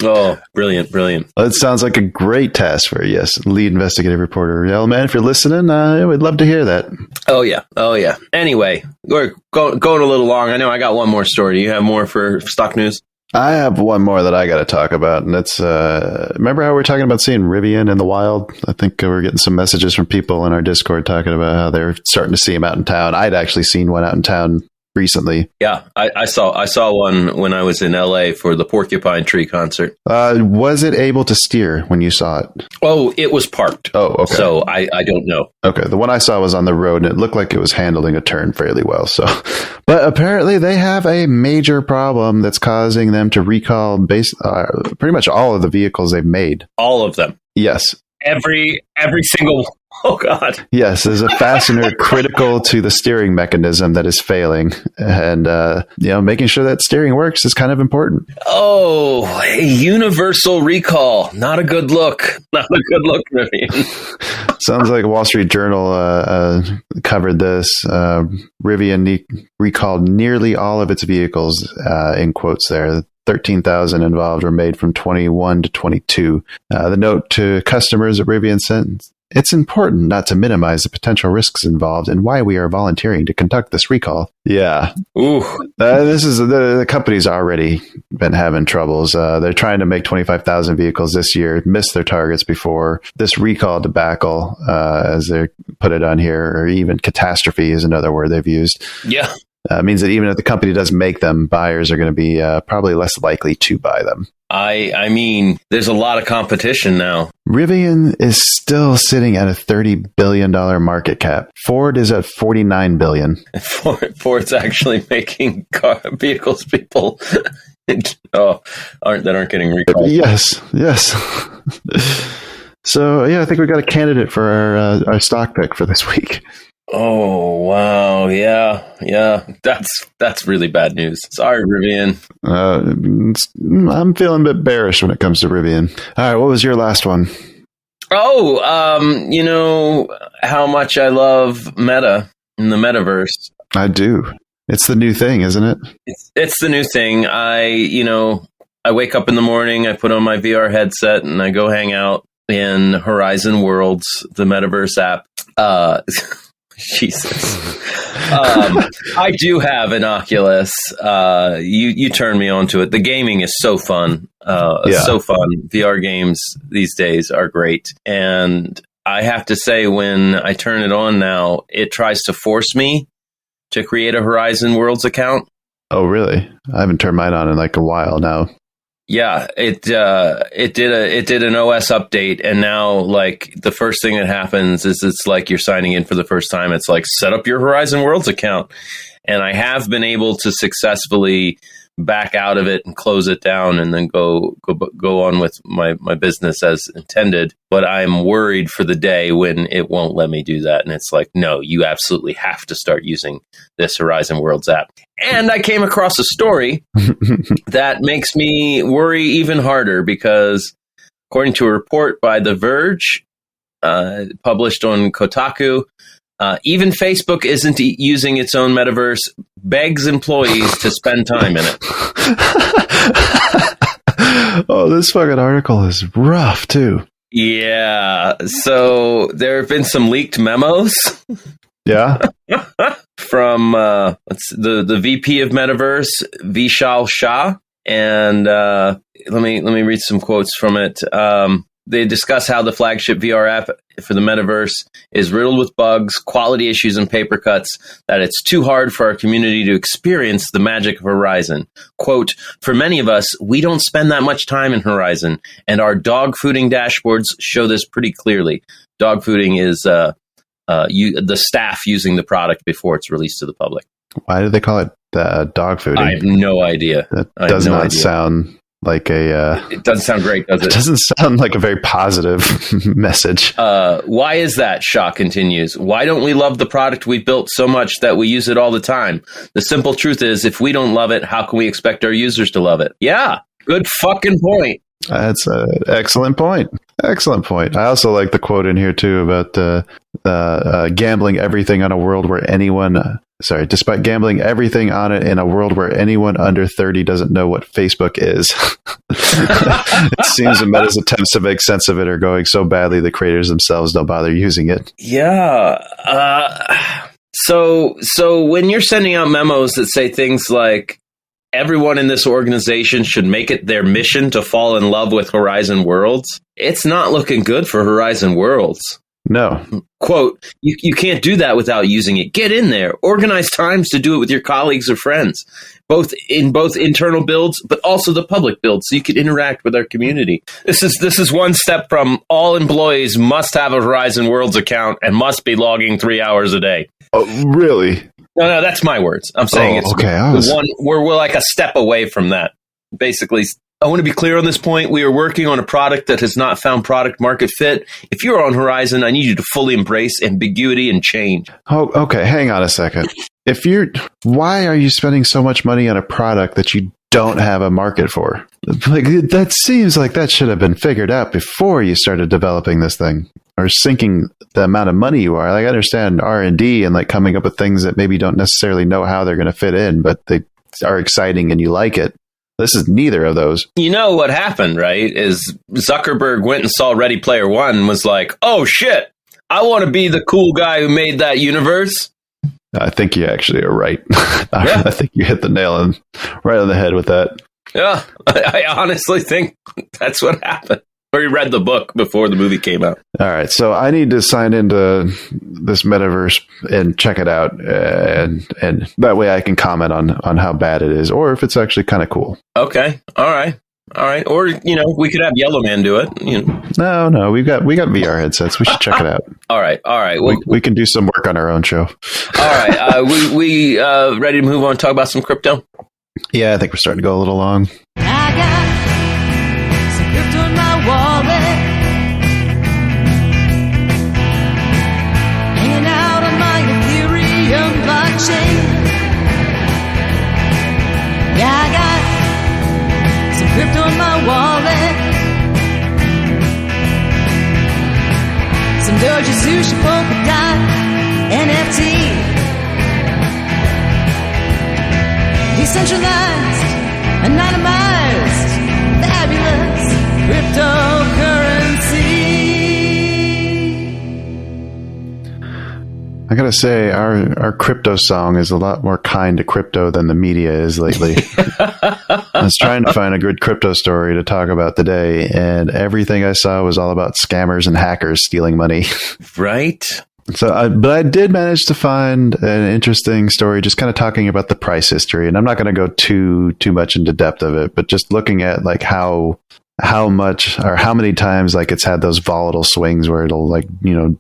Oh, brilliant. Well, it sounds like a great task for lead investigative reporter. Yeah, man, if you're listening, we'd love to hear that. Oh, yeah. Anyway, we're going a little long. I know I got one more story. Do you have more for stock news? I have one more that I got to talk about, and it's, remember how we were talking about seeing RIVN in the wild? I think we're getting some messages from people in our Discord talking about how they're starting to see him out in town. I'd actually seen one out in town recently. Yeah, I saw one when I was in LA for the Porcupine Tree concert. Was it able to steer when you saw it? Oh, it was parked. Oh, okay. So I don't know. Okay, the one I saw was on the road, and it looked like it was handling a turn fairly well. So, but apparently they have a major problem that's causing them to recall pretty much all of the vehicles they've made. All of them. Yes. Every single. Oh God. Yes, there's a fastener critical to the steering mechanism that is failing, and making sure that steering works is kind of important. Oh, a universal recall. Not a good look. Not a good look, Rivian. Sounds like Wall Street Journal covered this. Rivian recalled nearly all of its vehicles, in quotes there. 13,000 involved were made from 21 to 22. The note to customers at Rivian sent, "It's important not to minimize the potential risks involved and why we are volunteering to conduct this recall." Yeah. Ooh. This is the company's already been having troubles. They're trying to make 25,000 vehicles this year, missed their targets before. This recall debacle, as they put it on here, or even catastrophe is another word they've used. Yeah. Means that even if the company doesn't make them, buyers are going to be probably less likely to buy them. I mean, there's a lot of competition now. Rivian is still sitting at a $30 billion market cap. Ford is at $49 billion. Ford's actually making vehicles people aren't getting recalled. Yes. So, yeah, I think we got a candidate for our stock pick for this week. Oh, wow. Yeah. That's really bad news. Sorry, Rivian. I'm feeling a bit bearish when it comes to Rivian. All right, what was your last one? Oh, you know how much I love Meta in the metaverse. I do. It's the new thing, isn't it? It's the new thing. I wake up in the morning, I put on my VR headset, and I go hang out in Horizon Worlds, the metaverse app. Jesus. I do have an Oculus. You turned me on to it. The gaming is so fun. So fun. VR games these days are great. And I have to say, when I turn it on now, it tries to force me to create a Horizon Worlds account. Oh, really? I haven't turned mine on in like a while now. Yeah, it did an OS update, and now like the first thing that happens is it's like you're signing in for the first time. It's like, set up your Horizon Worlds account, and I have been able to successfully back out of it and close it down, and then go on with my business as intended. But I'm worried for the day when it won't let me do that, and it's like, no, you absolutely have to start using this Horizon Worlds app. And I came across a story that makes me worry even harder, because according to a report by The Verge, published on Kotaku, even Facebook isn't using its own metaverse, begs employees to spend time in it. Oh, this fucking article is rough, too. Yeah. So there have been some leaked memos Yeah. From the VP of Metaverse, Vishal Shah, and let me read some quotes from it. They discuss how the flagship VR app for the Metaverse is riddled with bugs, quality issues, and paper cuts, that it's too hard for our community to experience the magic of Horizon. Quote, for many of us, we don't spend that much time in Horizon, and our dog fooding dashboards show this pretty clearly. Dog fooding is the staff using the product before it's released to the public. Why do they call it dog fooding? I have no idea. That does not sound like it doesn't sound great, does it? It doesn't sound like a very positive message. Why is that? Shaw continues. Why don't we love the product we built so much that we use it all the time? The simple truth is, if we don't love it, how can we expect our users to love it? Yeah, good fucking point. That's an excellent point. Excellent point. I also like the quote in here too about gambling everything on a world where despite gambling everything on it in a world where anyone under 30 doesn't know what Facebook is. It seems that Meta's attempts to make sense of it are going so badly the creators themselves don't bother using it. Yeah. So when you're sending out memos that say things like, everyone in this organization should make it their mission to fall in love with Horizon Worlds, it's not looking good for Horizon Worlds. No. Quote, you can't do that without using it. Get in there. Organize times to do it with your colleagues or friends, both internal builds, but also the public builds, so you can interact with our community. This is one step from all employees must have a Horizon Worlds account and must be logging 3 hours a day. Oh, really? No, that's my words. I'm saying we're like a step away from that. Basically, I want to be clear on this point. We are working on a product that has not found product market fit. If you're on Horizon, I need you to fully embrace ambiguity and change. Oh, okay. Hang on a second. Why are you spending so much money on a product that you don't have a market for? Like, that seems like that should have been figured out before you started developing this thing, or sinking the amount of money you are. Like, I understand R&D and like coming up with things that maybe you don't necessarily know how they're going to fit in, but they are exciting and you like it. This is neither of those. You know what happened, right? Is Zuckerberg went and saw Ready Player One and was like, oh shit, I want to be the cool guy who made that universe. I think you actually are right. I think you hit the nail right on the head with that. Yeah, I honestly think that's what happened. Or you read the book before the movie came out. All right, so I need to sign into this metaverse and check it out, and that way I can comment on how bad it is, or if it's actually kind of cool. Okay, all right. Or we could have Yellow Man do it. No, we got VR headsets. We should check it out. All right. We can do some work on our own show. All right, we ready to move on? Talk about some crypto. Yeah, I think we're starting to go a little long. I got some crypto in my wallet, hanging out on my Ethereum blockchain. Yeah, I got some crypto in my wallet, some Doge, Sushi, Polkadot, NFT. Decentralized, anonymized, fabulous cryptocurrency. I gotta say, our crypto song is a lot more kind to crypto than the media is lately. I was trying to find a good crypto story to talk about today, and everything I saw was all about scammers and hackers stealing money. Right? But I did manage to find an interesting story, just kind of talking about the price history. And I'm not going to go too much into depth of it, but just looking at like how much or how many times like it's had those volatile swings where it'll like,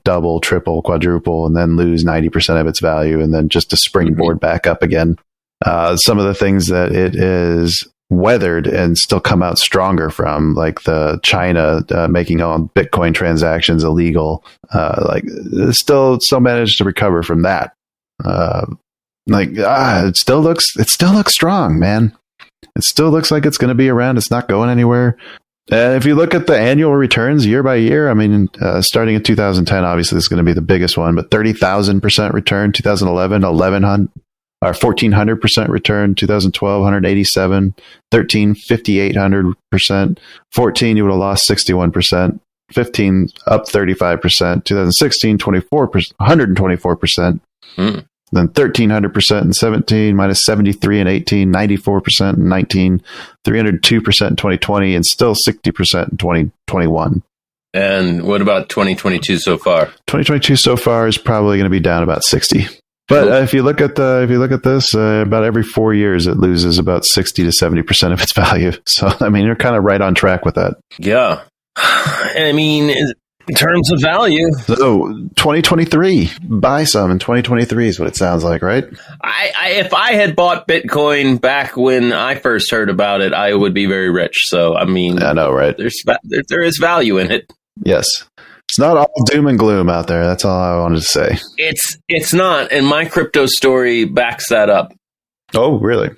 double, triple, quadruple, and then lose 90% of its value, and then just to springboard back up again. Some of the things that it is weathered and still come out stronger from, like the China making all Bitcoin transactions illegal, still managed to recover from that. It still looks strong, man. It still looks like it's going to be around. It's not going anywhere. If you look at the annual returns year by year, I mean, starting in 2010, obviously this is going to be the biggest one, but 30,000% return. 2011, 1,400% return. 2012, 187. 13, 5,800%. 14, you would have lost 61%. 15, up 35%. 2016, 124%. Then 1,300% in 17, minus 73 in 18, 94% in 19, 302% in 2020, and still 60% in 2021. And what about 2022 so far? 2022 so far is probably going to be down about 60. But if you look at this, about every 4 years it loses about 60 to 70% of its value. So I mean, you're kind of right on track with that. Yeah, I mean, in terms of value. So 2023, buy some in 2023 is what it sounds like, right? If I had bought Bitcoin back when I first heard about it, I would be very rich. So I mean, I know, right? There is value in it. Yes. It's not all doom and gloom out there. That's all I wanted to say. It's not, and my crypto story backs that up. Oh, really?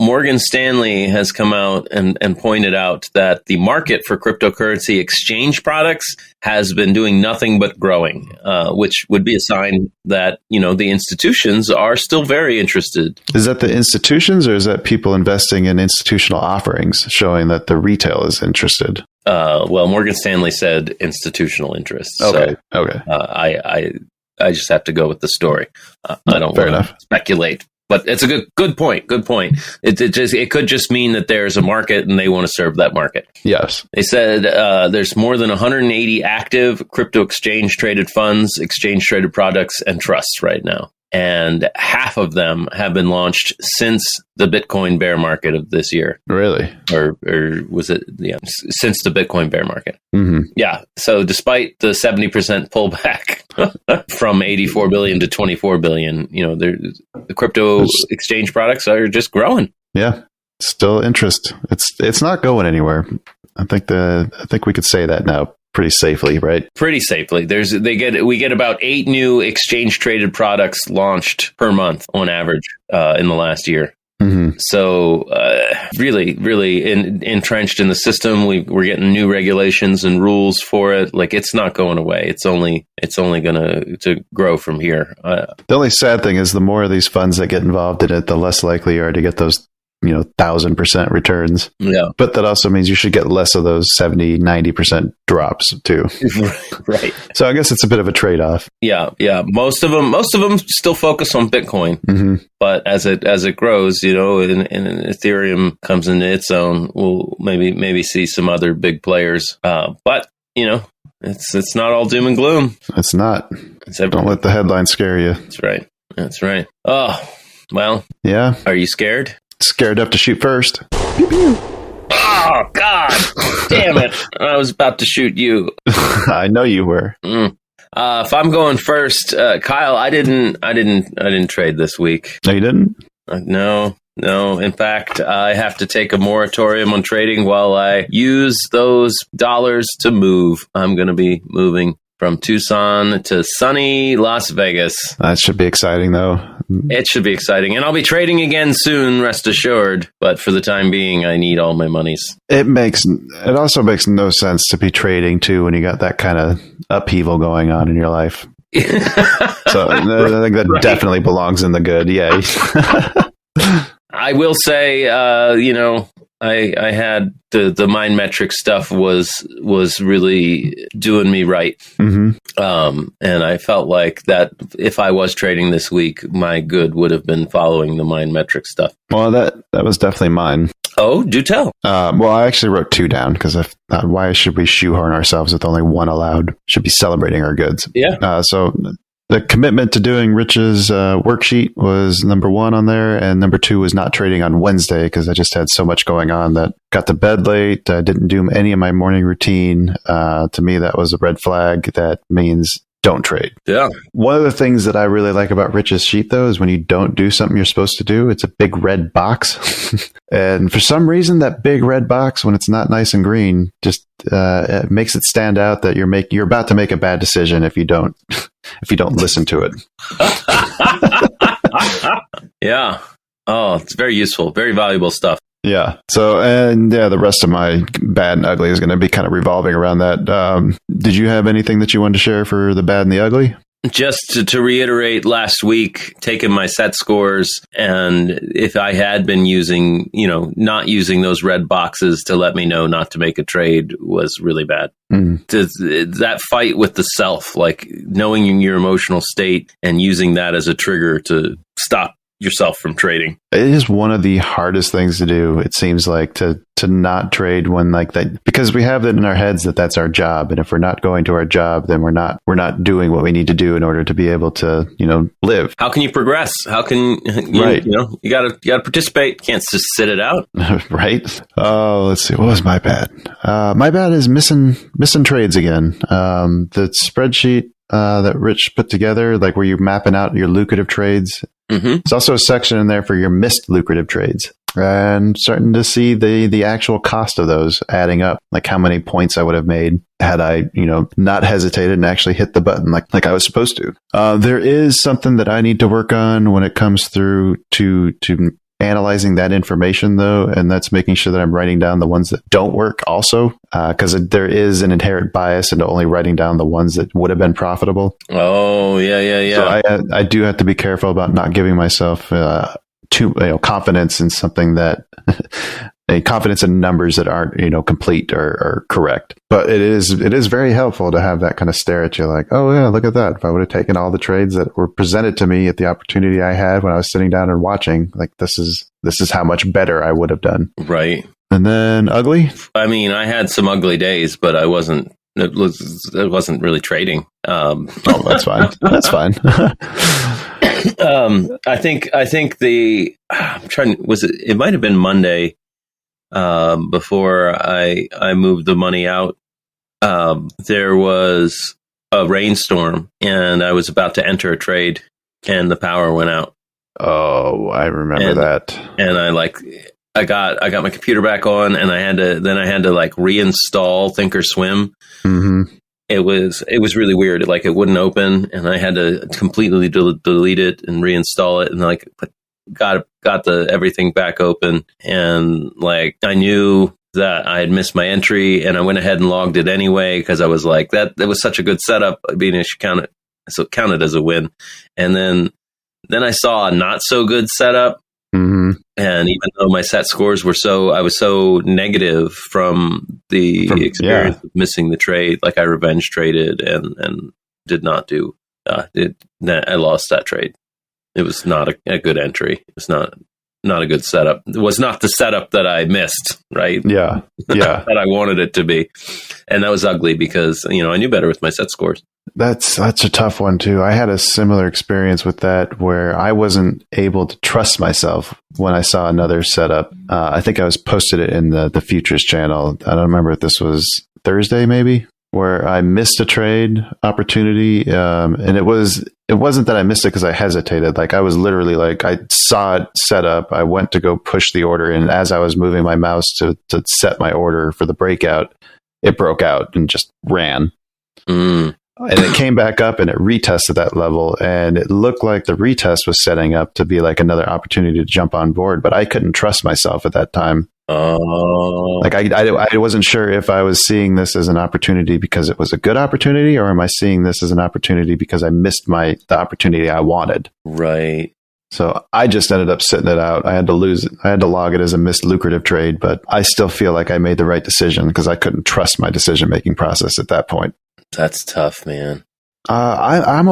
Morgan Stanley has come out and pointed out that the market for cryptocurrency exchange products has been doing nothing but growing, which would be a sign that, the institutions are still very interested. Is that the institutions, or is that people investing in institutional offerings showing that the retail is interested? Well, Morgan Stanley said institutional interest. Okay. So, okay. I just have to go with the story. I don't want to speculate. But it's a good point. Good point. It could just mean that there's a market and they want to serve that market. Yes. They said there's more than 180 active crypto exchange traded funds, exchange traded products, and trusts right now. And half of them have been launched since the Bitcoin bear market of this year. Really? Or was it? Yeah, since the Bitcoin bear market. Mm-hmm. Yeah. So despite the 70% pullback from 84 billion to 24 billion, the crypto exchange products are just growing. Yeah. Still interest. It's not going anywhere. I think we could say that now. Pretty safely, right? Pretty safely. We get about 8 new exchange traded products launched per month on average in the last year. Mm-hmm. So really, really entrenched in the system. We're getting new regulations and rules for it. Like, it's not going away. It's only going to grow from here. The only sad thing is the more of these funds that get involved in it, the less likely you are to get those 1,000% returns. Yeah. But that also means you should get less of those 70, 90% drops too. Right. So I guess it's a bit of a trade-off. Yeah. Yeah. Most of them still focus on Bitcoin, mm-hmm. but as it grows, and Ethereum comes into its own, we'll maybe see some other big players. But it's not all doom and gloom. It's not. Don't let the headlines scare you. That's right. Oh, well. Yeah. Are you scared? Scared up to shoot first. Oh God! Damn it! I was about to shoot you. I know you were. If I'm going first, Kyle, I didn't trade this week. No, you didn't? No. In fact, I have to take a moratorium on trading while I use those dollars to move. I'm going to be moving from Tucson to sunny Las Vegas. That should be exciting, though. It should be exciting. And I'll be trading again soon, rest assured. But for the time being, I need all my monies. It also makes no sense to be trading, too, when you got that kind of upheaval going on in your life. So I think that definitely belongs in the good. Yeah. I will say, I had the mind metric stuff was really doing me right. Mm-hmm. And I felt like that if I was trading this week, my good would have been following the mind metric stuff. Well, that was definitely mine. Oh, do tell. Well, I actually wrote 2 down because why should we shoehorn ourselves with only 1 allowed? Should be celebrating our goods. Yeah. So the commitment to doing Rich's worksheet was number 1 on there, and number 2 was not trading on Wednesday because I just had so much going on that got to bed late. I didn't do any of my morning routine. To me, that was a red flag. That means don't trade. Yeah. One of the things that I really like about Rich's sheet, though, is when you don't do something you're supposed to do, it's a big red box. And for some reason, that big red box, when it's not nice and green, just it makes it stand out that you're about to make a bad decision if you don't listen to it. Yeah. Oh, it's very useful, very valuable stuff. Yeah. So, the rest of my bad and ugly is going to be kind of revolving around that. Did you have anything that you wanted to share for the bad and the ugly? Just to reiterate, last week, taking my set scores, and if I had been using, not using those red boxes to let me know not to make a trade was really bad. That fight with the self, like knowing your emotional state and using that as a trigger to stop yourself from trading. It is one of the hardest things to do, it seems like, to not trade when like that, because we have it in our heads that that's our job, and if we're not going to our job, then we're not doing what we need to do in order to be able to live. How can you progress? How can you gotta participate? Can't just sit it out. Right. Oh, let's see, what was my bad? My bad is missing trades again. The spreadsheet that Rich put together, like where you're mapping out your lucrative trades. There's also a section in there for your missed lucrative trades, and starting to see the actual cost of those adding up, like how many points I would have made had I, not hesitated and actually hit the button like I was supposed to. There is something that I need to work on when it comes through to analyzing that information, though, and that's making sure that I'm writing down the ones that don't work also, because there is an inherent bias into only writing down the ones that would have been profitable. Oh, yeah. So I do have to be careful about not giving myself too confidence in something that confidence in numbers that aren't complete or correct. But it is very helpful to have that kind of stare at you, like, oh yeah, look at that. If I would have taken all the trades that were presented to me at the opportunity I had when I was sitting down and watching, like this is how much better I would have done. Right. And then ugly. I mean, I had some ugly days, but I wasn't. It wasn't really trading. Oh, that's fine. That's fine. I think it might have been Monday before I moved the money out. There was a rainstorm and I was about to enter a trade and the power went out. Oh, I remember that. And I got my computer back on, and I had to reinstall Thinkorswim. Mm-hmm. It was really weird. It wouldn't open, and I had to completely delete it and reinstall it, and got everything back open. And I knew that I had missed my entry, and I went ahead and logged it anyway because I was like, that was such a good setup. I mean, it should count it as a win. And then I saw a not so good setup. Mm-hmm. And even though my set scores were I was so negative from the experience of missing the trade, I revenge traded and did not do I lost that trade. It was not a good entry. It was not a good setup. It was not the setup that I missed, right? Yeah. That I wanted it to be. And that was ugly because, I knew better with my set scores. That's a tough one too. I had a similar experience with that where I wasn't able to trust myself when I saw another setup. I think I was posted it in the futures channel. I don't remember if this was Thursday maybe, where I missed a trade opportunity. And it wasn't that I missed it because I hesitated. I was literally I saw it set up. I went to go push the order. And as I was moving my mouse to set my order for the breakout, it broke out and just ran. And it came back up and it retested that level. And it looked like the retest was setting up to be another opportunity to jump on board. But I couldn't trust myself at that time. Oh. I wasn't sure if I was seeing this as an opportunity because it was a good opportunity, or am I seeing this as an opportunity because I missed the opportunity I wanted? Right. So I just ended up sitting it out. I had to lose it. I had to log it as a missed lucrative trade, but I still feel like I made the right decision because I couldn't trust my decision-making process at that point. That's tough, man. I'm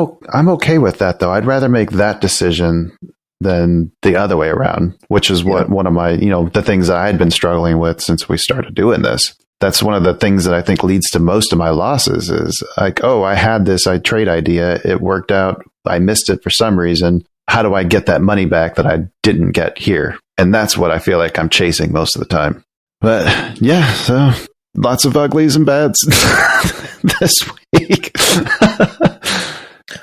okay with that, though. I'd rather make that decision than the other way around, which is what one of my, the things that I had been struggling with since we started doing this. That's one of the things that I think leads to most of my losses is I had this trade idea. It worked out. I missed it for some reason. How do I get that money back that I didn't get here? And that's what I feel like I'm chasing most of the time. But yeah, so lots of uglies and bads this week.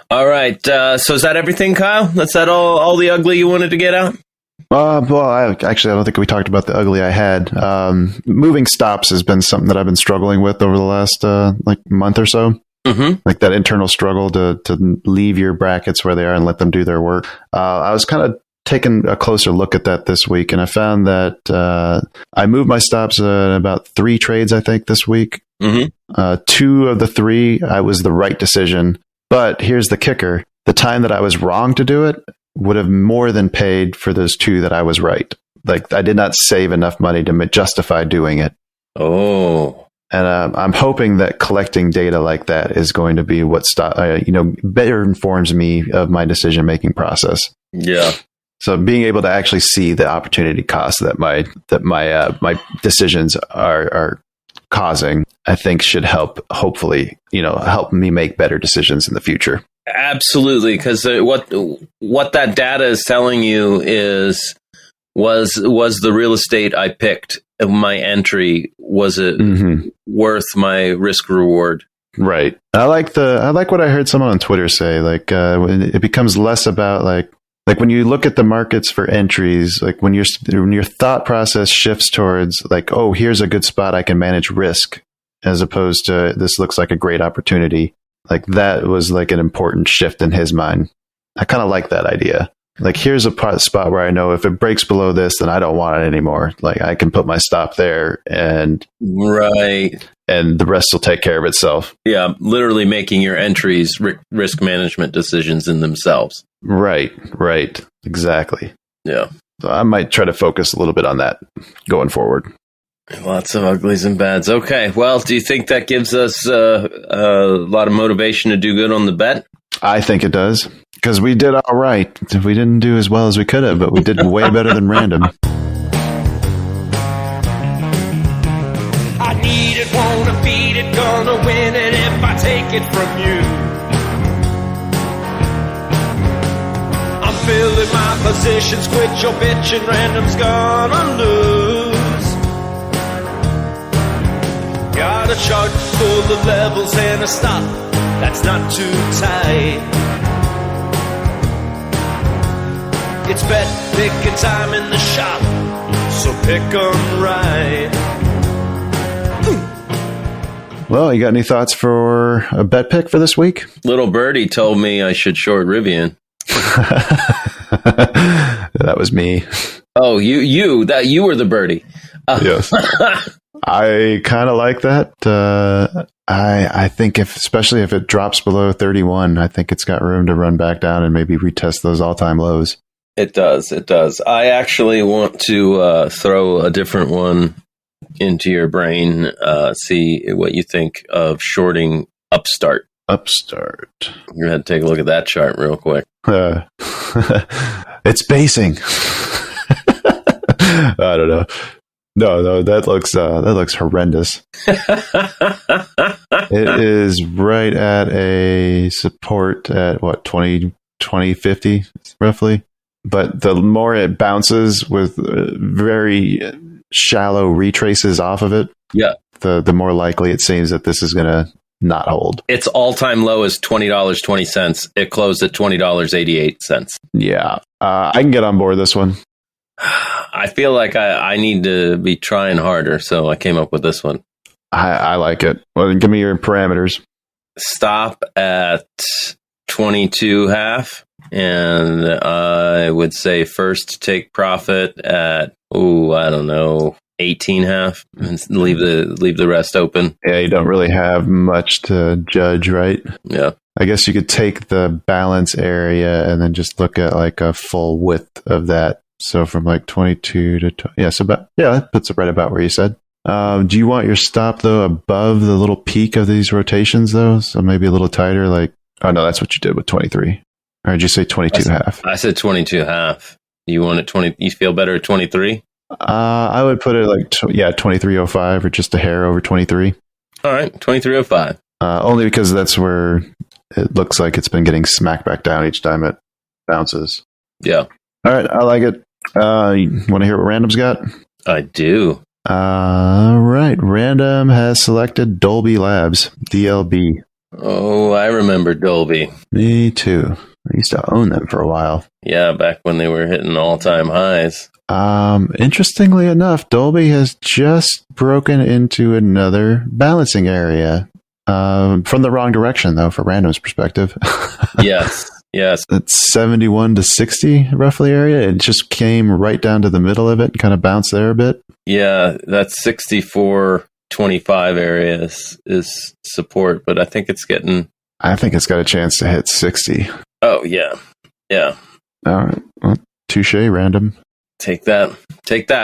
All right. So is that everything, Kyle? That's that all the ugly you wanted to get out? Well, I don't think we talked about the ugly I had. Moving stops has been something that I've been struggling with over the last month or so. Mm-hmm. That internal struggle to leave your brackets where they are and let them do their work. I was kind of taking a closer look at that this week, and I found that I moved my stops about 3 trades, I think, this week. Mm-hmm. 2 of the 3, I was the right decision. But here's the kicker. The time that I was wrong to do it would have more than paid for those 2 that I was right. Like, I did not save enough money to justify doing it. Oh. And I'm hoping that collecting data like that is going to be what better informs me of my decision-making process. Yeah. So being able to actually see the opportunity cost that my decisions are causing, I think should hopefully help me make better decisions in the future. Absolutely, because what that data is telling you was the real estate I picked. My entry, was it worth my risk reward? Right. I like what I heard someone on Twitter say. Like it becomes less about like when you look at the markets for entries, like when your thought process shifts towards like, oh, here's a good spot I can manage risk, as opposed to this looks like a great opportunity. Like that was like an important shift in his mind. I kind of like that idea. Like, here's a spot where I know if it breaks below this, then I don't want it anymore. Like, I can put my stop there, and the rest will take care of itself. Yeah, literally making your entries risk management decisions in themselves. Right, exactly. Yeah. So I might try to focus a little bit on that going forward. Lots of uglies and bads. Okay, well, do you think that gives us a lot of motivation to do good on the bet? I think it does. Because we did all right. We didn't do as well as we could have, but we did way better than random. I need it, wanna beat it, gonna win it if I take it from you. I'm filling my positions, quit your bitching, random's gonna lose. Got a chart full of levels and a stop that's not too tight. It's bet picking time in the shop, so pick 'em right. Well, you got any thoughts for a bet pick for this week? Little Birdie told me I should short RIVN. That was me. Oh, you were the birdie. Yes. I kind of like that. I think especially if it drops below 31, I think it's got room to run back down and maybe retest those all-time lows. It does. I actually want to throw a different one into your brain, see what you think of shorting Upstart. Upstart. You're going to take a look at that chart real quick. It's basing. I don't know. No, that looks horrendous. It is right at a support at what, 2050 roughly. But the more it bounces with very shallow retraces off of it, the more likely it seems that this is going to not hold. Its all-time low is $20.20. It closed at $20.88. Yeah, I can get on board this one. I feel like I need to be trying harder, so I came up with this one. I like it. Well, give me your parameters. Stop at 22.5. And I would say first take profit at, I don't know, 18.5, and leave the rest open. Yeah, you don't really have much to judge, right? Yeah. I guess you could take the balance area and then just look at like a full width of that. So from like 22 to that puts it right about where you said. Do you want your stop though above the little peak of these rotations though? So maybe a little tighter, like, oh no, that's what you did with 23. Or did you say 22.5? I said 22.5. You want it 20? You feel better at 23? I would put it like 23.05 or just a hair over 23. All right, 23.05. Only because that's where it looks like it's been getting smacked back down each time it bounces. Yeah. All right, I like it. You want to hear what Random's got? I do. All right, Random has selected Dolby Labs, DLB. Oh, I remember Dolby. Me too. I used to own them for a while. Yeah, back when they were hitting all-time highs. Interestingly enough, Dolby has just broken into another balancing area. From the wrong direction, though, for Random's perspective. Yes. It's 71 to 60 roughly area. It just came right down to the middle of it and kind of bounced there a bit. Yeah, that 64.25 area is support, but I think it's getting I think it's got a chance to hit 60. Oh, yeah. Yeah. All right. Well, touche, Random. Take that,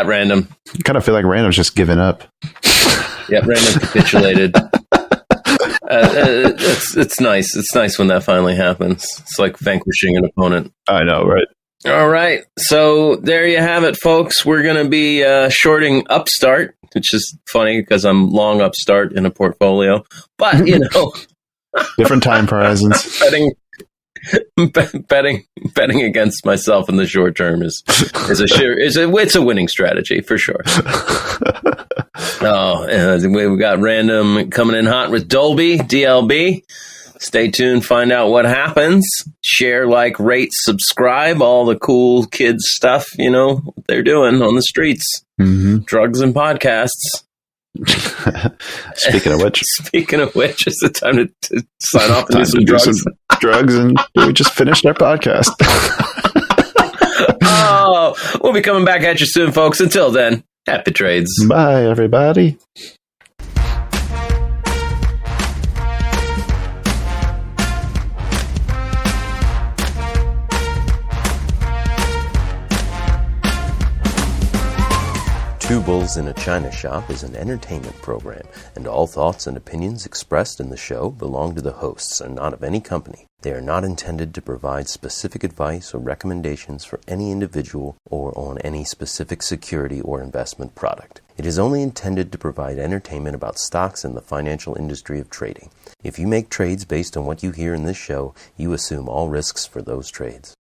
Random. I kind of feel like Random's just giving up. Yeah, Random capitulated. It's nice. It's nice when that finally happens. It's like vanquishing an opponent. I know, right? All right. So there you have it, folks. We're going to be shorting Upstart, which is funny because I'm long Upstart in a portfolio. But, you know. Different time horizons. Betting against myself in the short term is a winning strategy for sure. We got Random coming in hot with Dolby DLB. Stay tuned, find out what happens. Share, like, rate, subscribe, all the cool kids stuff, you know, what they're doing on the streets. Mm-hmm. Drugs and podcasts. Speaking of which, it's the time to sign off and do some drugs. And we just finished our podcast. Oh, we'll be coming back at you soon, folks. Until then, happy trades. Bye, everybody. Two Bulls in a China Shop is an entertainment program, and all thoughts and opinions expressed in the show belong to the hosts and not of any company. They are not intended to provide specific advice or recommendations for any individual or on any specific security or investment product. It is only intended to provide entertainment about stocks in the financial industry of trading. If you make trades based on what you hear in this show, you assume all risks for those trades.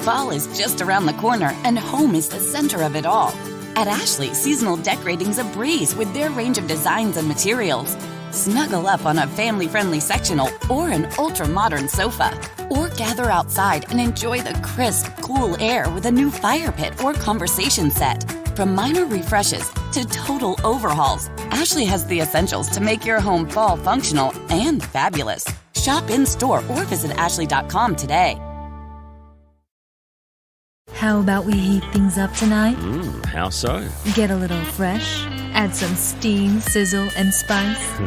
Fall is just around the corner, and home is the center of it all. At Ashley, seasonal decorating's a breeze with their range of designs and materials. Snuggle up on a family-friendly sectional or an ultra-modern sofa. Or gather outside and enjoy the crisp, cool air with a new fire pit or conversation set. From minor refreshes to total overhauls, Ashley has the essentials to make your home fall functional and fabulous. Shop in-store or visit ashley.com today. How about we heat things up tonight? How so? Get a little fresh, add some steam, sizzle, and spice.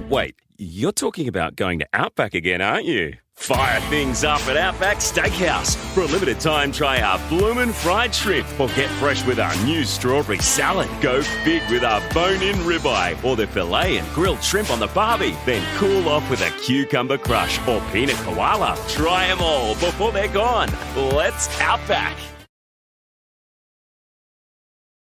Wait, you're talking about going to Outback again, aren't you? Fire things up at Outback Steakhouse. For a limited time, try our bloomin' fried shrimp or get fresh with our new strawberry salad. Go big with our bone-in ribeye or the filet and grilled shrimp on the barbie. Then cool off with a cucumber crush or peanut koala. Try them all before they're gone. Let's Outback.